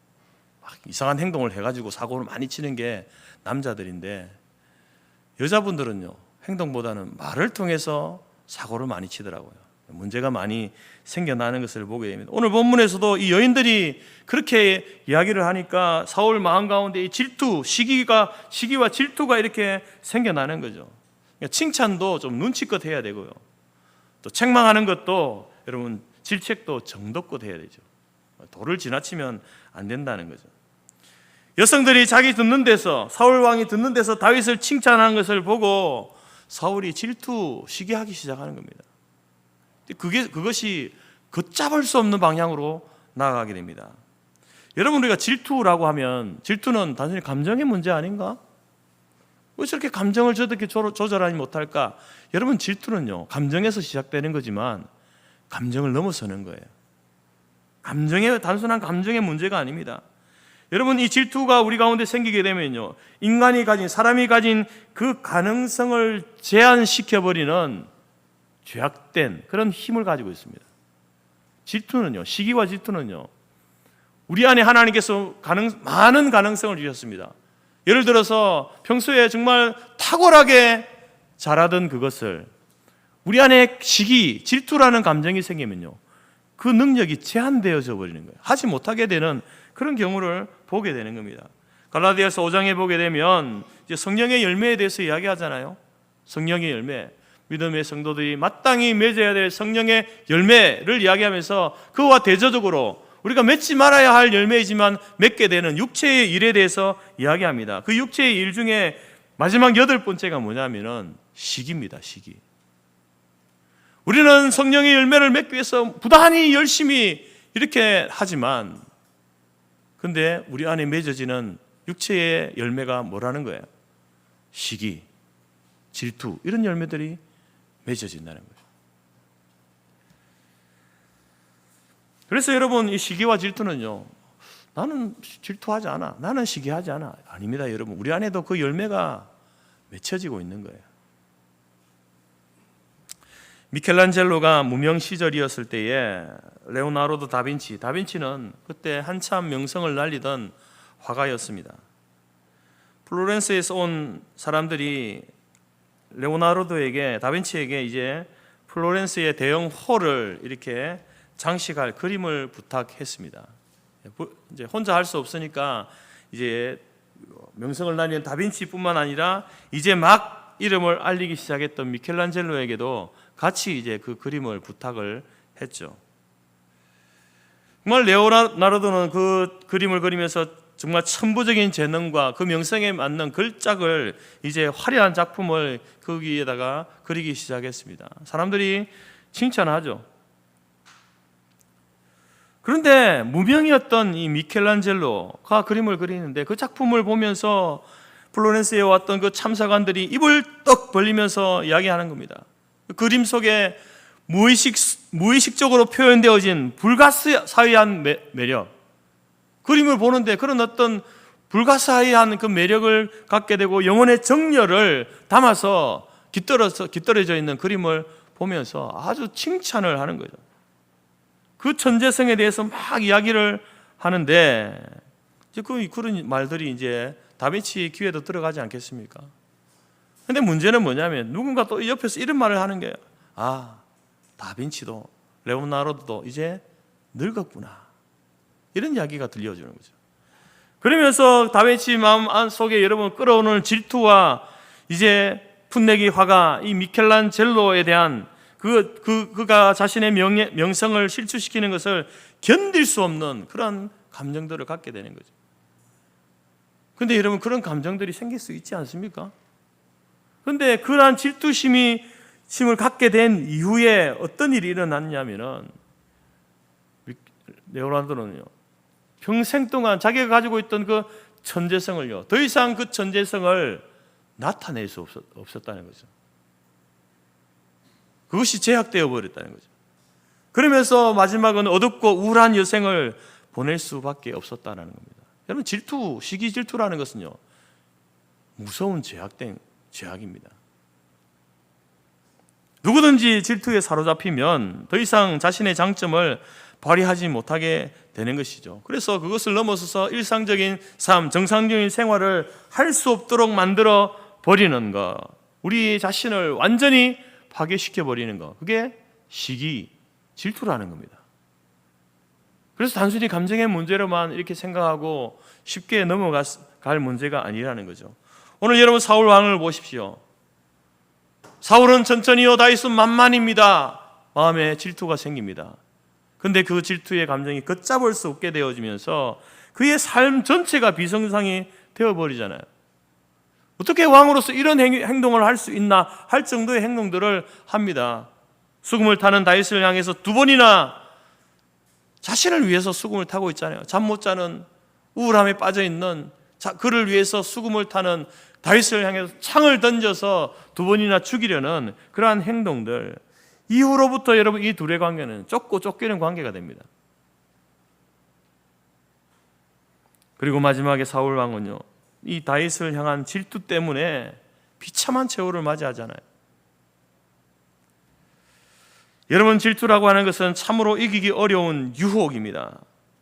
막 이상한 행동을 해가지고 사고를 많이 치는 게 남자들인데, 여자분들은요, 행동보다는 말을 통해서 사고를 많이 치더라고요. 문제가 많이 생겨나는 것을 보게 됩니다. 오늘 본문에서도 이 여인들이 그렇게 이야기를 하니까 사울 마음 가운데 이 질투, 시기와 질투가 이렇게 생겨나는 거죠. 칭찬도 좀 눈치껏 해야 되고요. 또 책망하는 것도 여러분, 질책도 정도껏 해야 되죠. 도를 지나치면 안 된다는 거죠. 여성들이 자기 듣는 데서, 사울 왕이 듣는 데서 다윗을 칭찬하는 것을 보고 사울이 질투, 시기하기 시작하는 겁니다. 그것이 걷잡을 수 없는 방향으로 나아가게 됩니다. 여러분, 우리가 질투라고 하면 질투는 단순히 감정의 문제 아닌가? 왜 저렇게 감정을 저렇게 조절하지 못할까? 여러분, 질투는요, 감정에서 시작되는 거지만 감정을 넘어서는 거예요. 단순한 감정의 문제가 아닙니다. 여러분, 이 질투가 우리 가운데 생기게 되면요, 사람이 가진 그 가능성을 제한시켜버리는 죄악된 그런 힘을 가지고 있습니다. 질투는요, 시기와 질투는요, 우리 안에 하나님께서 많은 가능성을 주셨습니다. 예를 들어서 평소에 정말 탁월하게 잘하던 그것을 우리 안에 시기, 질투라는 감정이 생기면요, 그 능력이 제한되어져 버리는 거예요. 하지 못하게 되는 그런 경우를 보게 되는 겁니다. 갈라디아서 5장에 보게 되면 이제 성령의 열매에 대해서 이야기하잖아요. 성령의 열매, 믿음의 성도들이 마땅히 맺어야 될 성령의 열매를 이야기하면서 그와 대조적으로 우리가 맺지 말아야 할 열매이지만 맺게 되는 육체의 일에 대해서 이야기합니다. 그 육체의 일 중에 마지막 8번째가 뭐냐면은 시기입니다. 시기. 우리는 성령의 열매를 맺기 위해서 부단히 열심히 이렇게 하지만, 근데 우리 안에 맺어지는 육체의 열매가 뭐라는 거예요? 시기, 질투, 이런 열매들이 맺어진다는 거예요. 그래서 여러분, 이 시기와 질투는요, 나는 질투하지 않아, 나는 시기하지 않아, 아닙니다. 여러분, 우리 안에도 그 열매가 맺혀지고 있는 거예요. 미켈란젤로가 무명 시절이었을 때에 레오나르도 다빈치는 그때 한참 명성을 날리던 화가였습니다. 플로렌스에서 온 사람들이 다빈치에게 이제 플로렌스의 대형 홀을 이렇게 장식할 그림을 부탁했습니다. 이제 혼자 할 수 없으니까 이제 명성을 날리는 다빈치뿐만 아니라 이제 막 이름을 알리기 시작했던 미켈란젤로에게도 같이 이제 그 그림을 부탁을 했죠. 정말 레오나르도는 그 그림을 그리면서 정말 천부적인 재능과 그 명성에 맞는 걸작을, 이제 화려한 작품을 거기에다가 그리기 시작했습니다. 사람들이 칭찬하죠. 그런데 무명이었던 이 미켈란젤로가 그림을 그리는데 그 작품을 보면서 플로렌스에 왔던 그 참사관들이 입을 떡 벌리면서 이야기하는 겁니다. 그 그림 속에 무의식적으로 표현되어진 불가사의한 매력, 그림을 보는데 그런 어떤 불가사의한 그 매력을 갖게 되고 영혼의 정열을 담아서 깃들어져 있는 그림을 보면서 아주 칭찬을 하는 거죠. 그 천재성에 대해서 막 이야기를 하는데 이제 그런 말들이 이제 다빈치 귀에도 들어가지 않겠습니까? 근데 문제는 뭐냐면 누군가 또 옆에서 이런 말을 하는 거예요. 아, 다빈치도 레오나르도도 이제 늙었구나. 이런 이야기가 들려주는 거죠. 그러면서 다빈치 마음 속에 여러분 끌어오는 질투와 이제 풋내기 화가 이 미켈란젤로에 대한 그가 자신의 명성을 실추시키는 것을 견딜 수 없는 그런 감정들을 갖게 되는 거죠. 그런데 여러분 그런 감정들이 생길 수 있지 않습니까? 그런데 그러한 질투심을 갖게 된 이후에 어떤 일이 일어났냐면은 레오나르도는요 평생 동안 자기가 가지고 있던 그 천재성을요 더 이상 그 천재성을 나타낼 수 없었다는 거죠. 그것이 제약되어 버렸다는 거죠. 그러면서 마지막은 어둡고 우울한 여생을 보낼 수밖에 없었다는 겁니다. 여러분 시기 질투라는 것은요 무서운 제약입니다. 누구든지 질투에 사로잡히면 더 이상 자신의 장점을 발휘하지 못하게 되는 것이죠. 그래서 그것을 넘어서서 일상적인 삶, 정상적인 생활을 할 수 없도록 만들어 버리는 것, 우리 자신을 완전히 파괴시켜 버리는 것, 그게 시기 질투라는 겁니다. 그래서 단순히 감정의 문제로만 이렇게 생각하고 쉽게 넘어갈 문제가 아니라는 거죠. 오늘 여러분 사울 왕을 보십시오. 사울은 천천히요 다윗은 만만입니다. 마음에 질투가 생깁니다. 그런데 그 질투의 감정이 걷잡을 수 없게 되어지면서 그의 삶 전체가 비정상이 되어버리잖아요. 어떻게 왕으로서 이런 행동을 할 수 있나 할 정도의 행동들을 합니다. 수금을 타는 다윗을 향해서 2번이나 자신을 위해서 수금을 타고 있잖아요. 잠 못 자는 우울함에 빠져 있는 그를 위해서 수금을 타는 다윗을 향해서 창을 던져서 2번이나 죽이려는 그러한 행동들, 이후로부터 여러분 이 둘의 관계는 쫓고 쫓기는 관계가 됩니다. 그리고 마지막에 사울 왕은요 이 다윗을 향한 질투 때문에 비참한 최후를 맞이하잖아요. 여러분 질투라고 하는 것은 참으로 이기기 어려운 유혹입니다.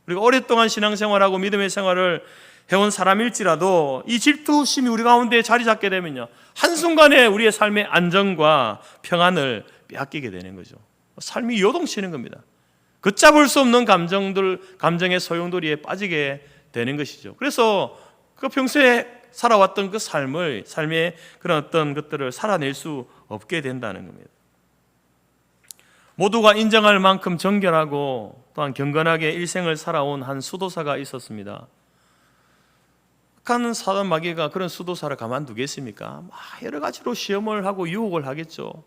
그리고 오랫동안 신앙생활하고 믿음의 생활을 해온 사람일지라도 이 질투심이 우리 가운데 자리 잡게 되면요 한순간에 우리의 삶의 안정과 평안을 빼앗기게 되는 거죠. 삶이 요동치는 겁니다. 걷잡을 수 없는 감정의 소용돌이에 빠지게 되는 것이죠. 그래서 그 평소에 살아왔던 그 삶의 그런 어떤 것들을 살아낼 수 없게 된다는 겁니다. 모두가 인정할 만큼 정결하고 또한 경건하게 일생을 살아온 한 수도사가 있었습니다. 악한 사단 마귀가 그런 수도사를 가만두겠습니까? 여러 가지로 시험을 하고 유혹을 하겠죠.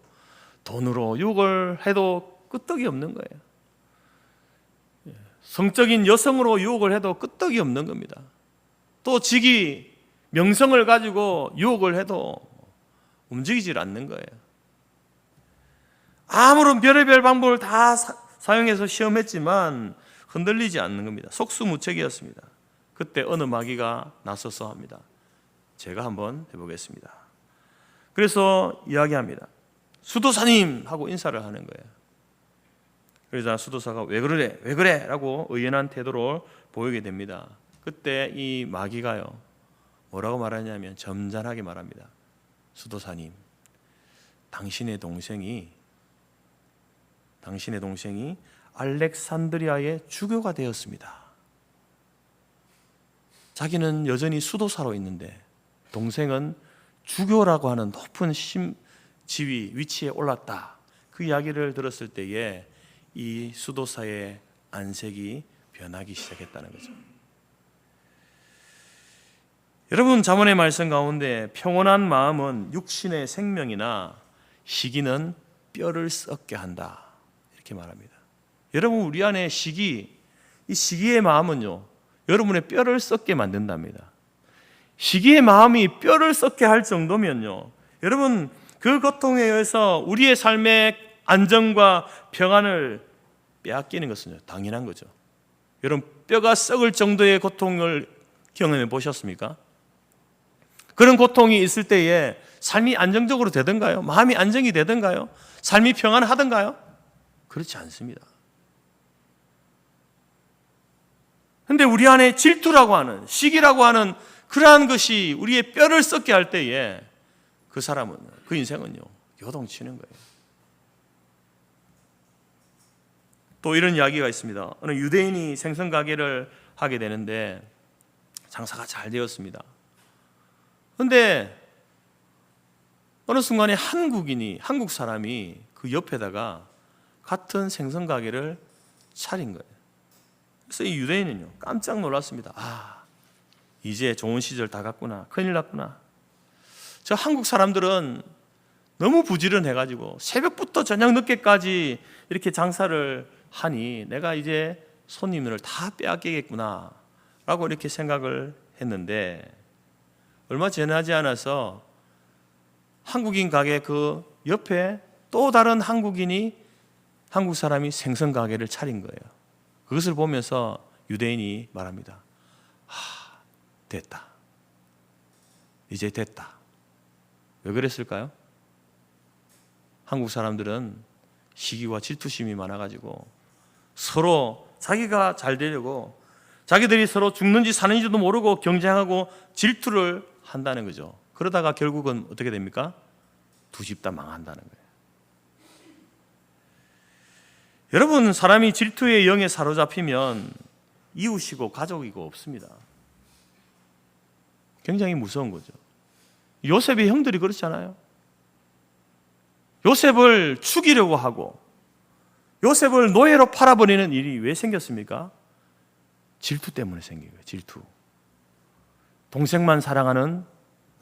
돈으로 유혹을 해도 끄떡이 없는 거예요. 성적인 여성으로 유혹을 해도 끄떡이 없는 겁니다. 또 직위, 명성을 가지고 유혹을 해도 움직이질 않는 거예요. 아무런 별의별 방법을 다 사용해서 시험했지만 흔들리지 않는 겁니다. 속수무책이었습니다. 그때 어느 마귀가 나서서 합니다. 제가 한번 해보겠습니다. 그래서 이야기합니다. 수도사님 하고 인사를 하는 거예요. 그러자 수도사가 왜 그래 라고 의연한 태도를 보이게 됩니다. 그때 이 마귀가요 뭐라고 말하냐면 점잖하게 말합니다. 수도사님, 당신의 동생이 알렉산드리아의 주교가 되었습니다. 자기는 여전히 수도사로 있는데 동생은 주교라고 하는 높은 지위, 위치에 올랐다. 그 이야기를 들었을 때에 이 수도사의 안색이 변하기 시작했다는 거죠. 여러분 잠언의 말씀 가운데 평온한 마음은 육신의 생명이나 시기는 뼈를 썩게 한다 이렇게 말합니다. 여러분 우리 안에 시기, 이 시기의 마음은요, 여러분의 뼈를 썩게 만든답니다. 시기의 마음이 뼈를 썩게 할 정도면요, 여러분 그 고통에 의해서 우리의 삶의 안정과 평안을 빼앗기는 것은 당연한 거죠. 여러분 뼈가 썩을 정도의 고통을 경험해 보셨습니까? 그런 고통이 있을 때에 삶이 안정적으로 되던가요? 마음이 안정이 되던가요? 삶이 평안하던가요? 그렇지 않습니다. 그런데 우리 안에 질투라고 하는, 시기라고 하는 그러한 것이 우리의 뼈를 썩게 할 때에 그 사람은, 그 인생은요, 요동치는 거예요. 또 이런 이야기가 있습니다. 어느 유대인이 생선 가게를 하게 되는데 장사가 잘 되었습니다. 그런데 어느 순간에 한국 사람이 그 옆에다가 같은 생선 가게를 차린 거예요. 그래서 이 유대인은요, 깜짝 놀랐습니다. 이제 좋은 시절 다 갔구나. 큰일 났구나. 저 한국 사람들은 너무 부지런해가지고 새벽부터 저녁 늦게까지 이렇게 장사를 하니 내가 이제 손님을 다 빼앗기겠구나 라고 이렇게 생각을 했는데, 얼마 지나지 않아서 한국인 가게 그 옆에 또 다른 한국 사람이 생선 가게를 차린 거예요. 그것을 보면서 유대인이 말합니다. 됐다. 이제 됐다. 왜 그랬을까요? 한국 사람들은 시기와 질투심이 많아가지고 서로 자기가 잘 되려고 자기들이 서로 죽는지 사는지도 모르고 경쟁하고 질투를 한다는 거죠. 그러다가 결국은 어떻게 됩니까? 두 집 다 망한다는 거예요. 여러분, 사람이 질투의 영에 사로잡히면 이웃이고 가족이고 없습니다. 굉장히 무서운 거죠. 요셉의 형들이 그렇잖아요. 요셉을 죽이려고 하고 요셉을 노예로 팔아버리는 일이 왜 생겼습니까? 질투 때문에 생긴 거예요. 질투. 동생만 사랑하는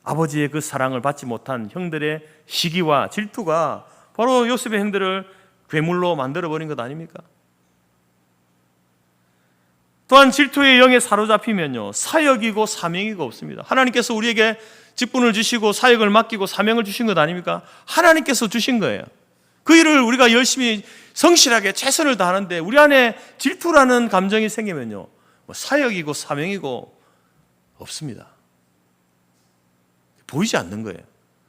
아버지의 그 사랑을 받지 못한 형들의 시기와 질투가 바로 요셉의 형들을 괴물로 만들어버린 것 아닙니까? 또한 질투의 영에 사로잡히면요, 사역이고 사명이고 없습니다. 하나님께서 우리에게 직분을 주시고 사역을 맡기고 사명을 주신 것 아닙니까? 하나님께서 주신 거예요. 그 일을 우리가 열심히 성실하게 최선을 다하는데 우리 안에 질투라는 감정이 생기면요, 사역이고 사명이고 없습니다. 보이지 않는 거예요.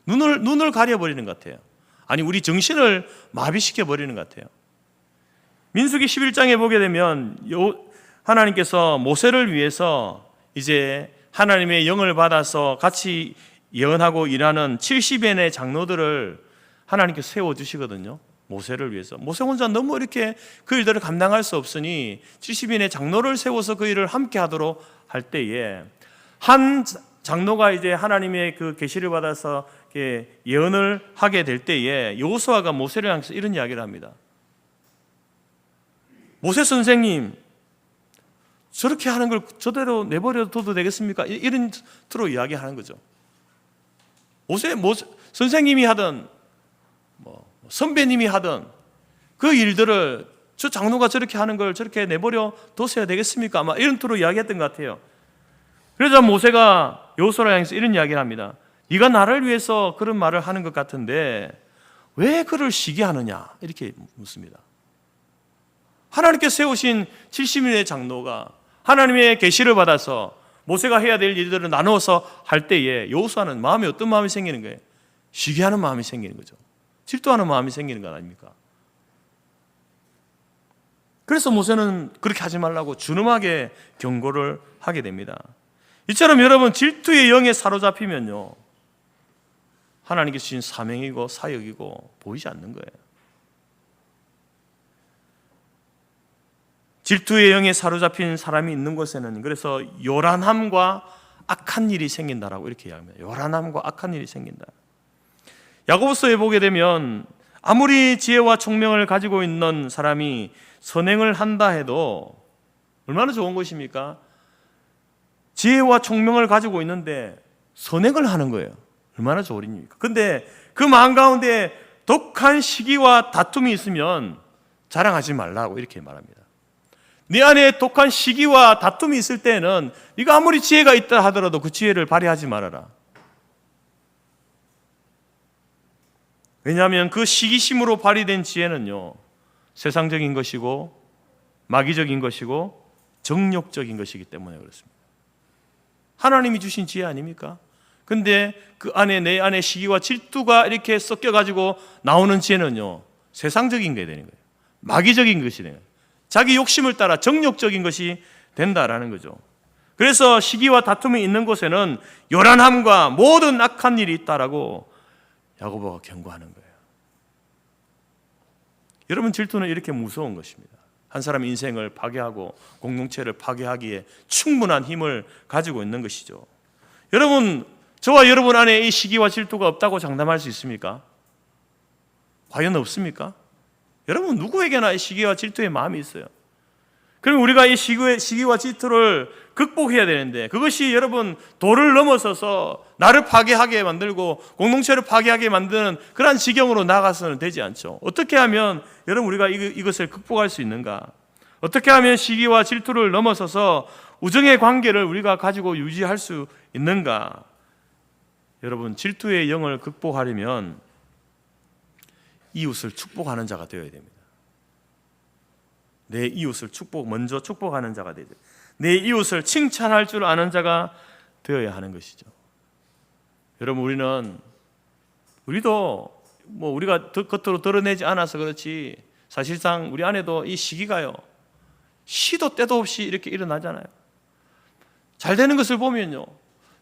눈을 가려버리는 것 같아요. 아니, 우리 정신을 마비시켜버리는 것 같아요. 민수기 11장에 보게 되면 하나님께서 모세를 위해서 이제 하나님의 영을 받아서 같이 예언하고 일하는 70인의 장로들을 하나님께서 세워주시거든요. 모세를 위해서. 모세 혼자 너무 이렇게 그 일들을 감당할 수 없으니 70인의 장로를 세워서 그 일을 함께 하도록 할 때에 한 장로가 이제 하나님의 그 계시를 받아서 예언을 하게 될 때에 여호수아가 모세를 향해서 이런 이야기를 합니다. 모세 선생님, 저렇게 하는 걸 저대로 내버려둬도 되겠습니까? 이런 틀로 이야기하는 거죠. 모세 선생님이 하든 선배님이 하든 그 일들을 저 장로가 저렇게 하는 걸 저렇게 내버려 뒀어야 되겠습니까? 아마 이런 틀로 이야기했던 것 같아요. 그래서 모세가 여호수아를 향해서 이런 이야기를 합니다. 네가 나를 위해서 그런 말을 하는 것 같은데 왜 그를 시기하느냐? 이렇게 묻습니다. 하나님께서 세우신 70인의 장로가 하나님의 계시를 받아서 모세가 해야 될 일들을 나누어서 할 때에 여호수아는 마음에 어떤 마음이 생기는 거예요? 시기하는 마음이 생기는 거죠. 질투하는 마음이 생기는 것 아닙니까? 그래서 모세는 그렇게 하지 말라고 준엄하게 경고를 하게 됩니다. 이처럼 여러분, 질투의 영에 사로잡히면요, 하나님께서 주신 사명이고 사역이고 보이지 않는 거예요. 질투의 영에 사로잡힌 사람이 있는 곳에는 그래서 요란함과 악한 일이 생긴다라고 이렇게 이야기합니다. 요란함과 악한 일이 생긴다. 야고보서에 보게 되면 아무리 지혜와 총명을 가지고 있는 사람이 선행을 한다 해도 얼마나 좋은 것입니까? 지혜와 총명을 가지고 있는데 선행을 하는 거예요. 얼마나 좋은 일입니까? 근데 그 마음 가운데 독한 시기와 다툼이 있으면 자랑하지 말라고 이렇게 말합니다. 네 안에 독한 시기와 다툼이 있을 때는 네가 아무리 지혜가 있다 하더라도 그 지혜를 발휘하지 말아라. 왜냐하면 그 시기심으로 발휘된 지혜는요, 세상적인 것이고 마귀적인 것이고 정욕적인 것이기 때문에 그렇습니다. 하나님이 주신 지혜 아닙니까? 근데 그 안에 내 안에 시기와 질투가 이렇게 섞여가지고 나오는 지혜는요, 세상적인 게 되는 거예요. 마귀적인 것이 되는 거예요. 자기 욕심을 따라 정욕적인 것이 된다라는 거죠. 그래서 시기와 다툼이 있는 곳에는 요란함과 모든 악한 일이 있다라고 야고보가 경고하는 거예요. 여러분, 질투는 이렇게 무서운 것입니다. 한 사람의 인생을 파괴하고 공동체를 파괴하기에 충분한 힘을 가지고 있는 것이죠. 여러분, 저와 여러분 안에 이 시기와 질투가 없다고 장담할 수 있습니까? 과연 없습니까? 여러분, 누구에게나 이 시기와 질투의 마음이 있어요. 그럼 우리가 이 시기와 질투를 극복해야 되는데, 그것이 여러분 도를 넘어서서 나를 파괴하게 만들고 공동체를 파괴하게 만드는 그러한 지경으로 나가서는 되지 않죠. 어떻게 하면 여러분 우리가 이것을 극복할 수 있는가? 어떻게 하면 시기와 질투를 넘어서서 우정의 관계를 우리가 가지고 유지할 수 있는가? 여러분, 질투의 영을 극복하려면 이웃을 축복하는 자가 되어야 됩니다. 내 이웃을 먼저 축복하는 자가 되죠. 내 이웃을 칭찬할 줄 아는 자가 되어야 하는 것이죠. 여러분, 우리도 우리가 겉으로 드러내지 않아서 그렇지 사실상 우리 안에도 이 시기가요, 시도 때도 없이 이렇게 일어나잖아요. 잘 되는 것을 보면요,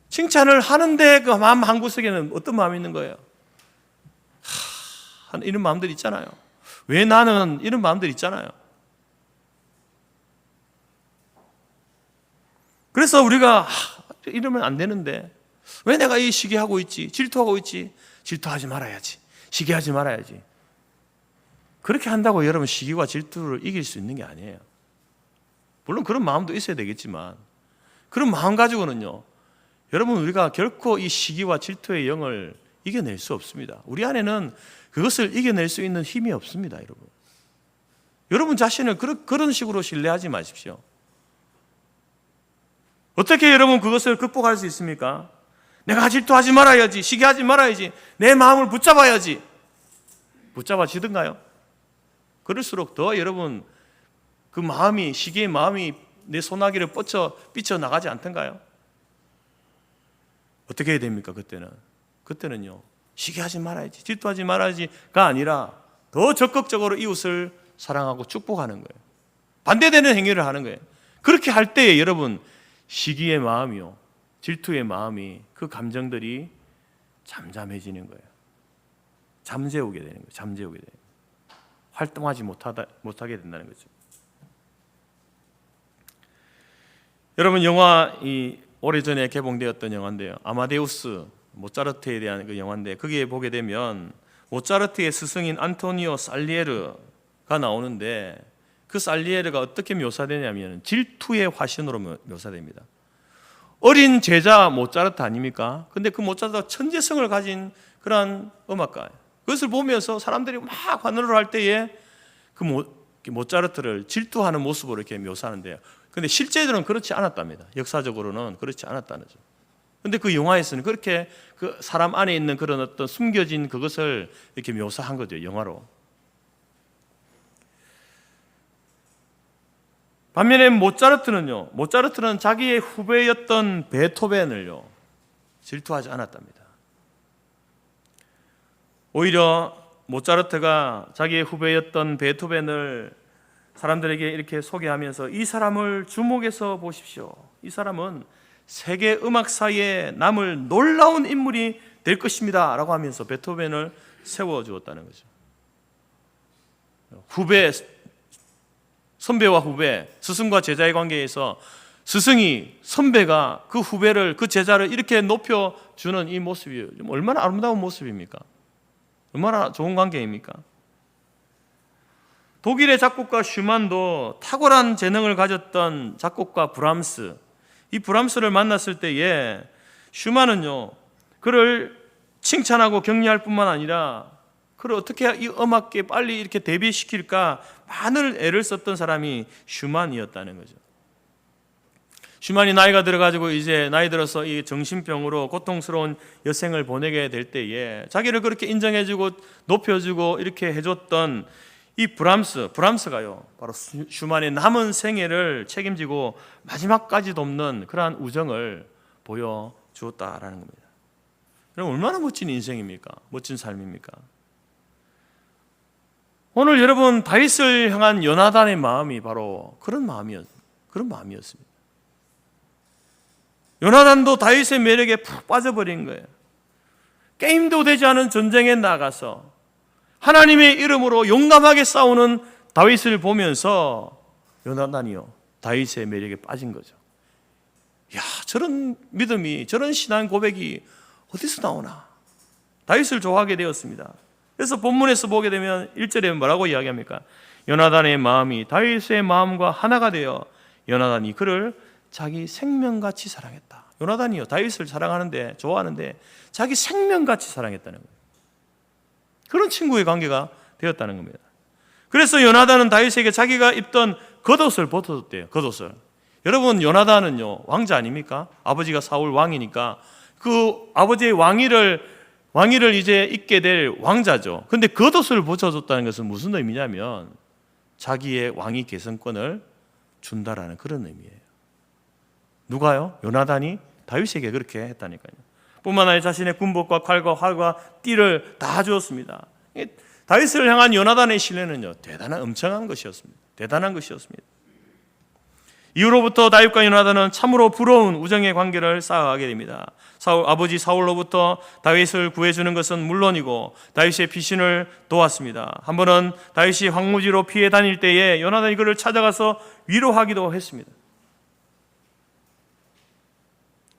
칭찬을 하는데 그 마음 한구석에는 어떤 마음이 있는 거예요? 이런 마음들 있잖아요. 왜 나는, 이런 마음들 있잖아요. 그래서 우리가 이러면 안 되는데 왜 내가 이 시기하고 있지? 질투하고 있지? 질투하지 말아야지. 시기하지 말아야지. 그렇게 한다고 여러분 시기와 질투를 이길 수 있는 게 아니에요. 물론 그런 마음도 있어야 되겠지만 그런 마음 가지고는요, 여러분 우리가 결코 이 시기와 질투의 영을 이겨낼 수 없습니다. 우리 안에는 그것을 이겨낼 수 있는 힘이 없습니다. 여러분, 여러분 자신을 그런 식으로 신뢰하지 마십시오. 어떻게 여러분 그것을 극복할 수 있습니까? 내가 질투하지 말아야지, 시기하지 말아야지, 내 마음을 붙잡아야지. 붙잡아지든가요? 그럴수록 더 여러분 그 마음이, 시기의 마음이 내 소나기를 삐쳐나가지 않던가요? 어떻게 해야 됩니까? 그때는요, 시기하지 말아야지, 질투하지 말아야지가 아니라 더 적극적으로 이웃을 사랑하고 축복하는 거예요. 반대되는 행위를 하는 거예요. 그렇게 할 때에 여러분 시기의 마음이요, 질투의 마음이, 그 감정들이 잠잠해지는 거예요. 잠재우게 되는 거예요. 잠재우게 돼요. 활동하지 못하게 된다는 거죠. 여러분, 영화 오래전에 개봉되었던 영화인데요, 아마데우스 모차르트에 대한 그 영화인데, 거기에 보게 되면 모차르트의 스승인 안토니오 살리에르가 나오는데, 그 살리에르가 어떻게 묘사되냐면 질투의 화신으로 묘사됩니다. 어린 제자 모차르트 아닙니까? 근데 그 모차르트가 천재성을 가진 그러한 음악가예요. 그것을 보면서 사람들이 막 환호를 할 때에 그 모차르트를 질투하는 모습으로 이렇게 묘사하는데요. 근데 실제로는 그렇지 않았답니다. 역사적으로는 그렇지 않았다는 거죠. 근데 그 영화에서는 그렇게 그 사람 안에 있는 그런 어떤 숨겨진 그것을 이렇게 묘사한 거죠, 영화로. 반면에 모차르트는 자기의 후배였던 베토벤을요, 질투하지 않았답니다. 오히려 모차르트가 자기의 후배였던 베토벤을 사람들에게 이렇게 소개하면서 이 사람을 주목해서 보십시오. 이 사람은 세계 음악사에 남을 놀라운 인물이 될 것입니다 라고 하면서 베토벤을 세워주었다는 거죠. 선배와 후배, 스승과 제자의 관계에서 스승이 선배가 그 후배를, 그 제자를 이렇게 높여주는 이 모습이 얼마나 아름다운 모습입니까? 얼마나 좋은 관계입니까? 독일의 작곡가 슈만도 탁월한 재능을 가졌던 작곡가 브람스, 이 브람스를 만났을 때에 슈만은요, 그를 칭찬하고 격려할 뿐만 아니라 그걸 어떻게 이 음악계 빨리 이렇게 대비시킬까 많은 애를 썼던 사람이 슈만이었다는 거죠. 슈만이 나이가 들어가지고 이제 나이 들어서 이 정신병으로 고통스러운 여생을 보내게 될 때에 자기를 그렇게 인정해주고 높여주고 이렇게 해줬던 이 브람스가요, 바로 슈만의 남은 생애를 책임지고 마지막까지 돕는 그러한 우정을 보여주었다라는 겁니다. 그럼 얼마나 멋진 인생입니까? 멋진 삶입니까? 오늘 여러분 다윗을 향한 요나단의 마음이 바로 그런 마음이었습니다. 요나단도 다윗의 매력에 푹 빠져버린 거예요. 게임도 되지 않은 전쟁에 나가서 하나님의 이름으로 용감하게 싸우는 다윗을 보면서 요나단이요, 다윗의 매력에 빠진 거죠. 야, 저런 믿음이, 저런 신앙 고백이 어디서 나오나? 다윗을 좋아하게 되었습니다. 그래서 본문에서 보게 되면 1절에 뭐라고 이야기합니까? 요나단의 마음이 다윗의 마음과 하나가 되어 요나단이 그를 자기 생명같이 사랑했다. 요나단이요, 다윗을 사랑하는데, 좋아하는데 자기 생명같이 사랑했다는 거예요. 그런 친구의 관계가 되었다는 겁니다. 그래서 요나단은 다윗에게 자기가 입던 겉옷을 벗어줬대요. 겉옷을. 여러분, 요나단은요, 왕자 아닙니까? 아버지가 사울 왕이니까 그 아버지의 왕위를 이제 입게 될 왕자죠. 근데 겉옷을 벗어줬다는 것은 무슨 의미냐면 자기의 왕위 계승권을 준다라는 그런 의미예요. 누가요? 요나단이 다윗에게 그렇게 했다니까요. 뿐만 아니라 자신의 군복과 칼과 활과 띠를 다 주었습니다. 다윗을 향한 요나단의 신뢰는요, 엄청난 것이었습니다. 대단한 것이었습니다. 이후로부터 다윗과 요나단은 참으로 부러운 우정의 관계를 쌓아가게 됩니다. 아버지 사울로부터 다윗을 구해주는 것은 물론이고 다윗의 피신을 도왔습니다. 한 번은 다윗이 황무지로 피해 다닐 때에 요나단이 그를 찾아가서 위로하기도 했습니다.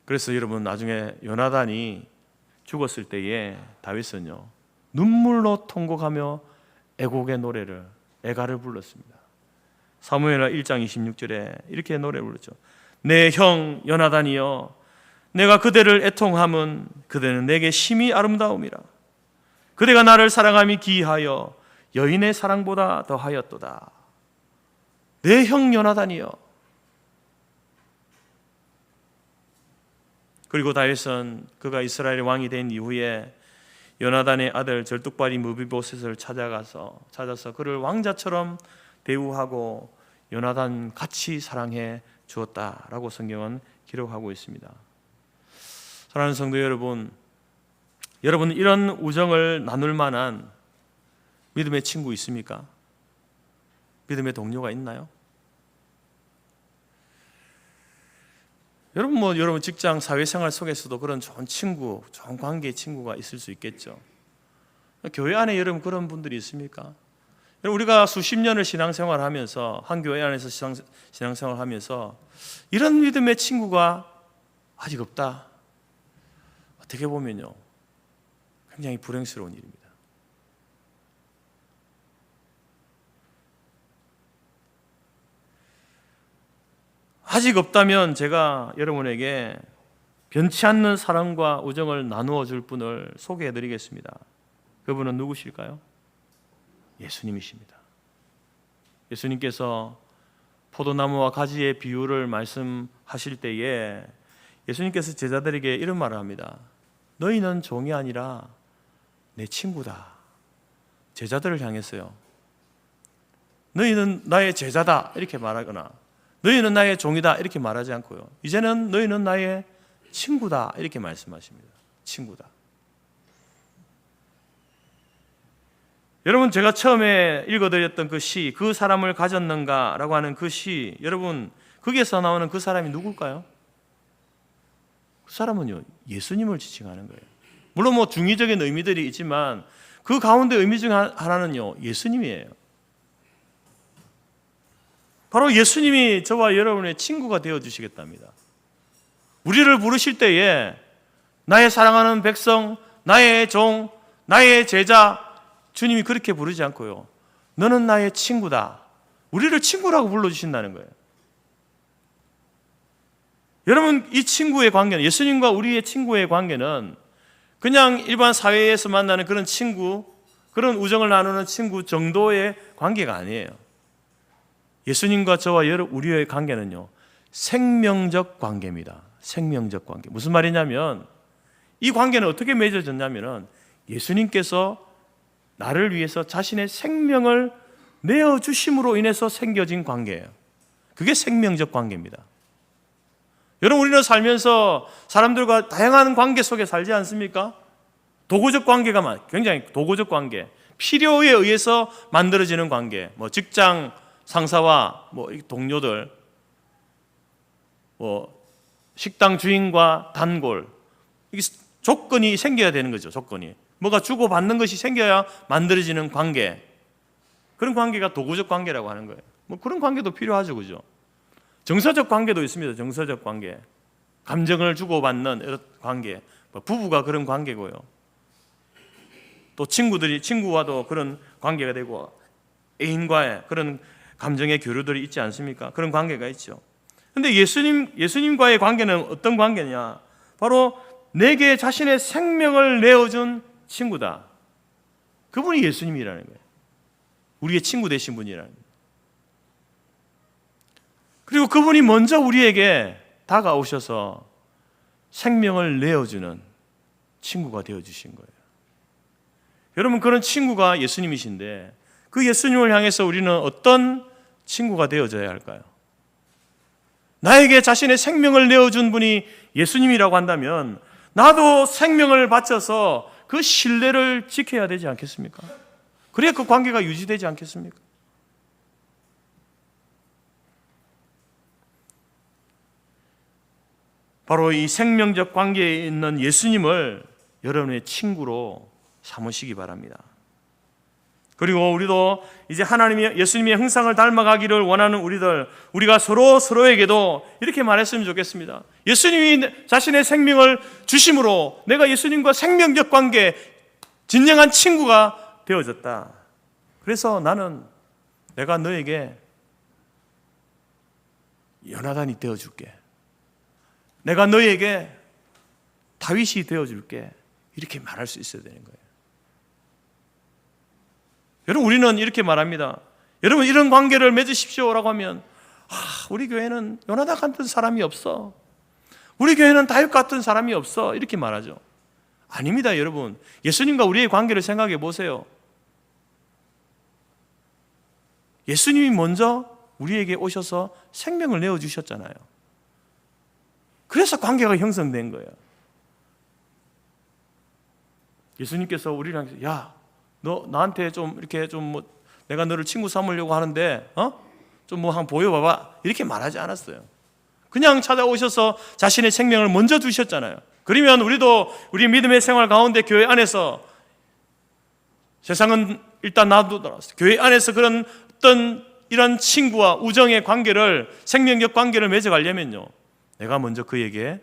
그래서 여러분, 나중에 요나단이 죽었을 때에 다윗은요, 눈물로 통곡하며 애곡의 노래를, 애가를 불렀습니다. 사무엘하 1장 26절에 이렇게 노래 불렀죠. 내 형 요나단이여, 내가 그대를 애통함은 그대는 내게 심히 아름다움이라. 그대가 나를 사랑함이 기이하여 여인의 사랑보다 더하였도다. 내 형 요나단이여. 그리고 다윗은 그가 이스라엘 왕이 된 이후에 요나단의 아들 절뚝발이 무비보셋을 찾아서 그를 왕자처럼 대우하고 요나단 같이 사랑해 주었다라고 성경은 기록하고 있습니다. 사랑하는 성도 여러분, 여러분 이런 우정을 나눌 만한 믿음의 친구 있습니까? 믿음의 동료가 있나요? 여러분 직장, 사회생활 속에서도 그런 좋은 친구, 좋은 관계의 친구가 있을 수 있겠죠. 교회 안에 여러분 그런 분들이 있습니까? 우리가 수십 년을 신앙생활하면서 한 교회 안에서 신앙생활하면서 이런 믿음의 친구가 아직 없다. 어떻게 보면요, 굉장히 불행스러운 일입니다. 아직 없다면 제가 여러분에게 변치 않는 사랑과 우정을 나누어 줄 분을 소개해 드리겠습니다. 그분은 누구실까요? 예수님이십니다. 예수님께서 포도나무와 가지의 비유를 말씀하실 때에 예수님께서 제자들에게 이런 말을 합니다. 너희는 종이 아니라 내 친구다. 제자들을 향했어요. 너희는 나의 제자다 이렇게 말하거나 너희는 나의 종이다 이렇게 말하지 않고요, 이제는 너희는 나의 친구다 이렇게 말씀하십니다. 친구다. 여러분, 제가 처음에 읽어드렸던 그 시, 그 사람을 가졌는가 라고 하는 그 시, 여러분 거기에서 나오는 그 사람이 누굴까요? 그 사람은요, 예수님을 지칭하는 거예요. 물론 중의적인 의미들이 있지만 그 가운데 의미 중 하나는요, 예수님이에요. 바로 예수님이 저와 여러분의 친구가 되어주시겠답니다. 우리를 부르실 때에 나의 사랑하는 백성, 나의 종, 나의 제자, 주님이 그렇게 부르지 않고요, 너는 나의 친구다. 우리를 친구라고 불러주신다는 거예요. 여러분, 이 친구의 관계는, 예수님과 우리의 친구의 관계는 그냥 일반 사회에서 만나는 그런 친구, 그런 우정을 나누는 친구 정도의 관계가 아니에요. 예수님과 저와 우리의 관계는요, 생명적 관계입니다. 생명적 관계. 무슨 말이냐면 이 관계는 어떻게 맺어졌냐면은 예수님께서 나를 위해서 자신의 생명을 내어주심으로 인해서 생겨진 관계예요. 그게 생명적 관계입니다. 여러분, 우리는 살면서 사람들과 다양한 관계 속에 살지 않습니까? 도구적 관계가 굉장히 도구적 관계, 필요에 의해서 만들어지는 관계, 뭐 직장 상사와 뭐 동료들, 뭐 식당 주인과 단골, 이게 조건이 생겨야 되는 거죠. 조건이 뭐가 주고받는 것이 생겨야 만들어지는 관계, 그런 관계가 도구적 관계라고 하는 거예요. 뭐 그런 관계도 필요하죠, 그죠? 정서적 관계도 있습니다. 정서적 관계, 감정을 주고받는 이런 관계, 뭐 부부가 그런 관계고요. 또 친구와도 그런 관계가 되고, 애인과의 그런 감정의 교류들이 있지 않습니까? 그런 관계가 있죠. 근데 예수님과의 관계는 어떤 관계냐? 바로 내게 자신의 생명을 내어준 친구다. 그분이 예수님이라는 거예요. 우리의 친구 되신 분이라는 거예요. 그리고 그분이 먼저 우리에게 다가오셔서 생명을 내어주는 친구가 되어주신 거예요. 여러분, 그런 친구가 예수님이신데 그 예수님을 향해서 우리는 어떤 친구가 되어져야 할까요? 나에게 자신의 생명을 내어준 분이 예수님이라고 한다면 나도 생명을 바쳐서 그 신뢰를 지켜야 되지 않겠습니까? 그래야 그 관계가 유지되지 않겠습니까? 바로 이 생명적 관계에 있는 예수님을 여러분의 친구로 삼으시기 바랍니다. 그리고 우리도 이제 예수님의 형상을 닮아가기를 원하는 우리가 서로에게도 이렇게 말했으면 좋겠습니다. 예수님이 자신의 생명을 주심으로 내가 예수님과 생명적 관계, 진정한 친구가 되어졌다. 그래서 내가 너에게 요나단이 되어줄게. 내가 너에게 다윗이 되어줄게. 이렇게 말할 수 있어야 되는 거예요. 여러분, 우리는 이렇게 말합니다. 여러분, 이런 관계를 맺으십시오라고 하면 우리 교회는 요나단 같은 사람이 없어. 우리 교회는 다윗 같은 사람이 없어. 이렇게 말하죠. 아닙니다, 여러분. 예수님과 우리의 관계를 생각해 보세요. 예수님이 먼저 우리에게 오셔서 생명을 내어주셨잖아요. 그래서 관계가 형성된 거예요. 예수님께서 우리랑 너 나한테 좀 이렇게 내가 너를 친구 삼으려고 하는데 좀 한번 보여봐봐, 이렇게 말하지 않았어요. 그냥 찾아오셔서 자신의 생명을 먼저 주셨잖아요. 그러면 우리도 우리 믿음의 생활 가운데 교회 안에서, 세상은 일단 놔두더라도 교회 안에서 그런 어떤 이런 친구와 우정의 관계를, 생명적 관계를 맺어가려면요, 내가 먼저 그에게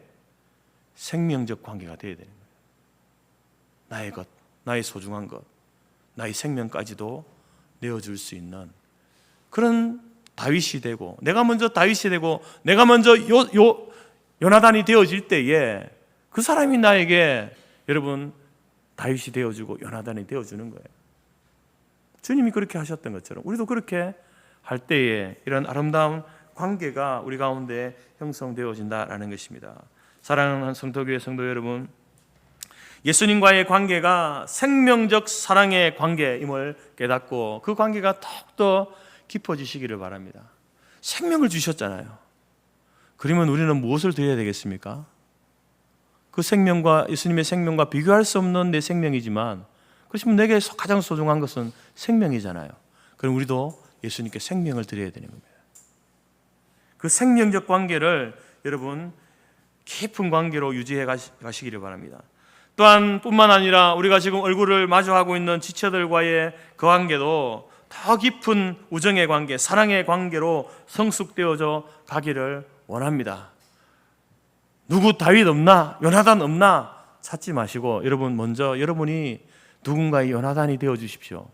생명적 관계가 되어야 되는 거예요. 나의 것, 나의 소중한 것, 나의 생명까지도 내어줄 수 있는 그런 다윗이 되고, 내가 먼저 다윗이 되고 내가 먼저 요나단이 되어질 때에 그 사람이 나에게 여러분 다윗이 되어주고 요나단이 되어주는 거예요. 주님이 그렇게 하셨던 것처럼 우리도 그렇게 할 때에 이런 아름다운 관계가 우리 가운데 형성되어진다라는 것입니다. 사랑하는 성도교회 성도 여러분, 예수님과의 관계가 생명적 사랑의 관계임을 깨닫고 그 관계가 더욱더 깊어지시기를 바랍니다. 생명을 주셨잖아요. 그러면 우리는 무엇을 드려야 되겠습니까? 그 생명과, 예수님의 생명과 비교할 수 없는 내 생명이지만, 그렇지만 내게 가장 소중한 것은 생명이잖아요. 그럼 우리도 예수님께 생명을 드려야 되는 겁니다. 그 생명적 관계를 여러분 깊은 관계로 유지해 가시기를 바랍니다. 또한 뿐만 아니라 우리가 지금 얼굴을 마주하고 있는 지체들과의 그 관계도 더 깊은 우정의 관계, 사랑의 관계로 성숙되어져 가기를 원합니다. 누구 다윗 없나? 요나단 없나? 찾지 마시고 여러분 먼저 여러분이 누군가의 요나단이 되어 주십시오.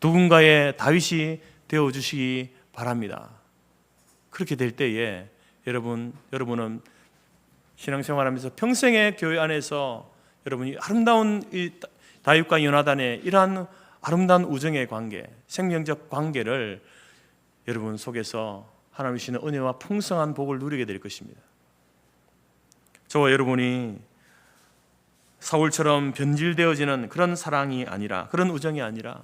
누군가의 다윗이 되어 주시기 바랍니다. 그렇게 될 때에 여러분은 신앙생활하면서 평생의 교회 안에서 여러분이 아름다운 이 다윗과 요나단의 이러한 아름다운 우정의 관계, 생명적 관계를 여러분 속에서 하나님 주시는 은혜와 풍성한 복을 누리게 될 것입니다. 저와 여러분이 사울처럼 변질되어지는 그런 사랑이 아니라, 그런 우정이 아니라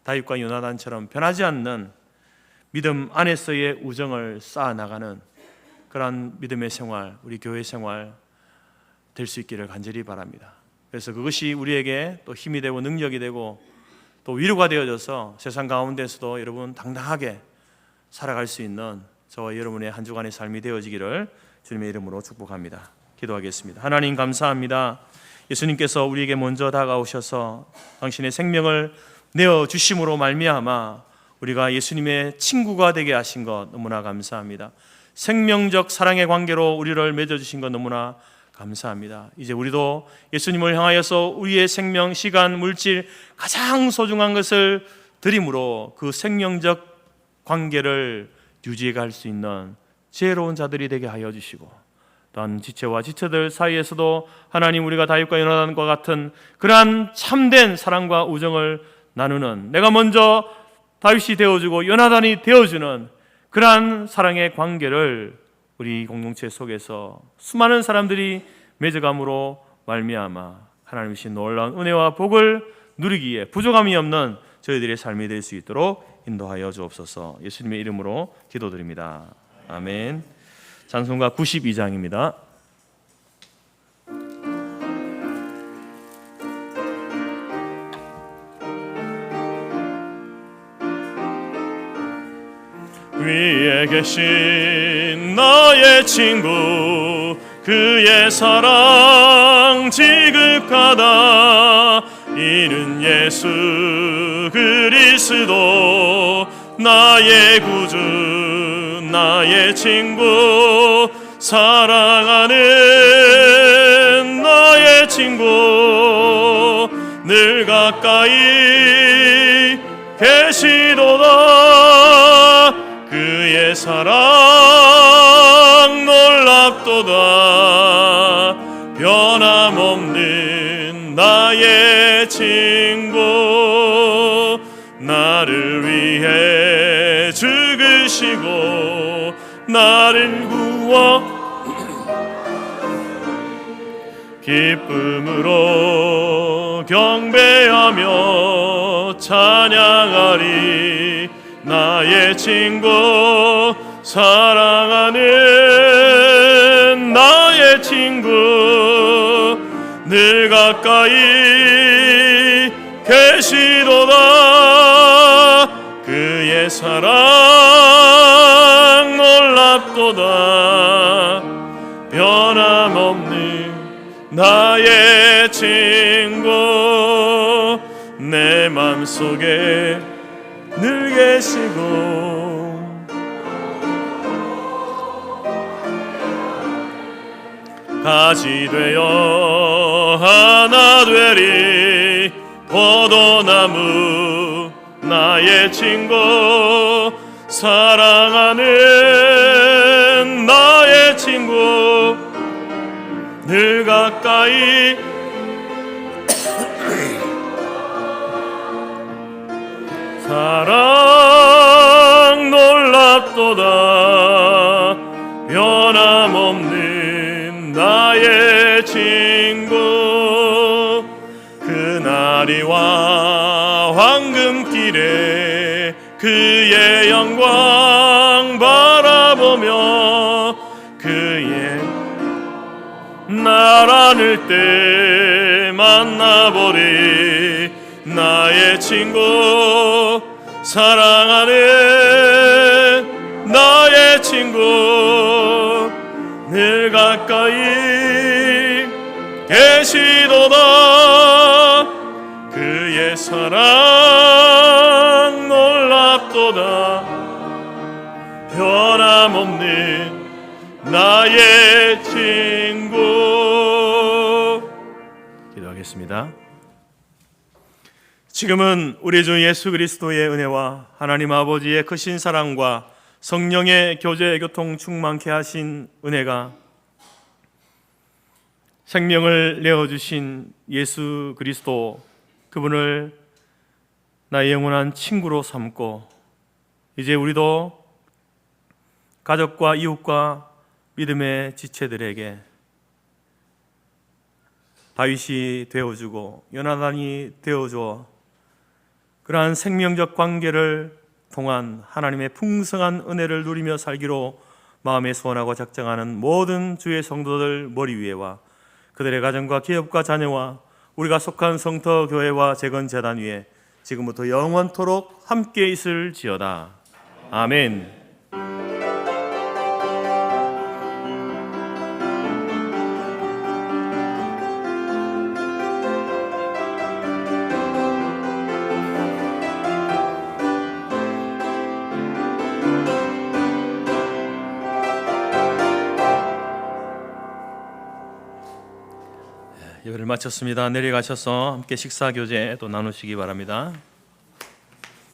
다윗과 요나단처럼 변하지 않는 믿음 안에서의 우정을 쌓아나가는 그러한 믿음의 생활, 우리 교회 생활 될 수 있기를 간절히 바랍니다. 그래서 그것이 우리에게 또 힘이 되고 능력이 되고 또 위로가 되어져서 세상 가운데서도 여러분 당당하게 살아갈 수 있는 저와 여러분의 한 주간의 삶이 되어지기를 주님의 이름으로 축복합니다. 기도하겠습니다. 하나님 감사합니다. 예수님께서 우리에게 먼저 다가오셔서 당신의 생명을 내어주심으로 말미암아 우리가 예수님의 친구가 되게 하신 것 너무나 감사합니다. 생명적 사랑의 관계로 우리를 맺어주신 것 너무나 감사합니다. 이제 우리도 예수님을 향하여서 우리의 생명, 시간, 물질 가장 소중한 것을 드림으로 그 생명적 관계를 유지해 갈 수 있는 지혜로운 자들이 되게 하여 주시고, 또한 지체와 지체들 사이에서도 하나님 우리가 다윗과 요나단과 같은 그러한 참된 사랑과 우정을 나누는, 내가 먼저 다윗이 되어주고 요나단이 되어주는 그러한 사랑의 관계를 우리 공동체 속에서 수많은 사람들이 맺어감으로 말미암아 하나님이신 놀라운 은혜와 복을 누리기에 부족함이 없는 저희들의 삶이 될 수 있도록 인도하여 주옵소서. 예수님의 이름으로 기도드립니다. 아멘. 찬송가 92장입니다. 위에 계신 나의 친구, 그의 사랑 지극하다. 이는 예수 그리스도 나의 구주, 나의 친구, 사랑하는 나의 친구, 늘 가까이 계시도다. 그의 사랑 놀랍도다. 변함없는 나의 친구, 나를 위해 죽으시고 나를 구워 기쁨으로 경배하며 찬양하리. 나의 친구, 사랑하는 나의 친구, 늘 가까이 계시도다. 그의 사랑 놀랍도다. 변함없는 나의 친구, 내 맘속에 늘 계시고 가지 되어 하나 되리. 포도나무 나의 친구, 사랑하는 나의 친구, 늘 가까이 사랑 놀랍도다. 변함없는 나의 친구, 그날이와 황금길에 그의 영광 바라보며 그의 날 안을 때 만나보리. 나의 친구, 사랑하는 나의 친구, 늘 가까이 계시도다. 그의 사랑 놀랍도다. 변함없는 나의 친구. 기도하겠습니다. 지금은 우리 주 예수 그리스도의 은혜와 하나님 아버지의 크신 사랑과 성령의 교제 교통 충만케 하신 은혜가, 생명을 내어주신 예수 그리스도, 그분을 나의 영원한 친구로 삼고 이제 우리도 가족과 이웃과 믿음의 지체들에게 다윗이 되어주고 요나단이 되어줘 그러한 생명적 관계를 통한 하나님의 풍성한 은혜를 누리며 살기로 마음에 소원하고 작정하는 모든 주의 성도들 머리 위에와 그들의 가정과 기업과 자녀와 우리가 속한 성터 교회와 재건 재단 위에 지금부터 영원토록 함께 있을지어다. 아멘. 예배를 마쳤습니다. 내려가셔서 함께 식사 교제 또 나누시기 바랍니다.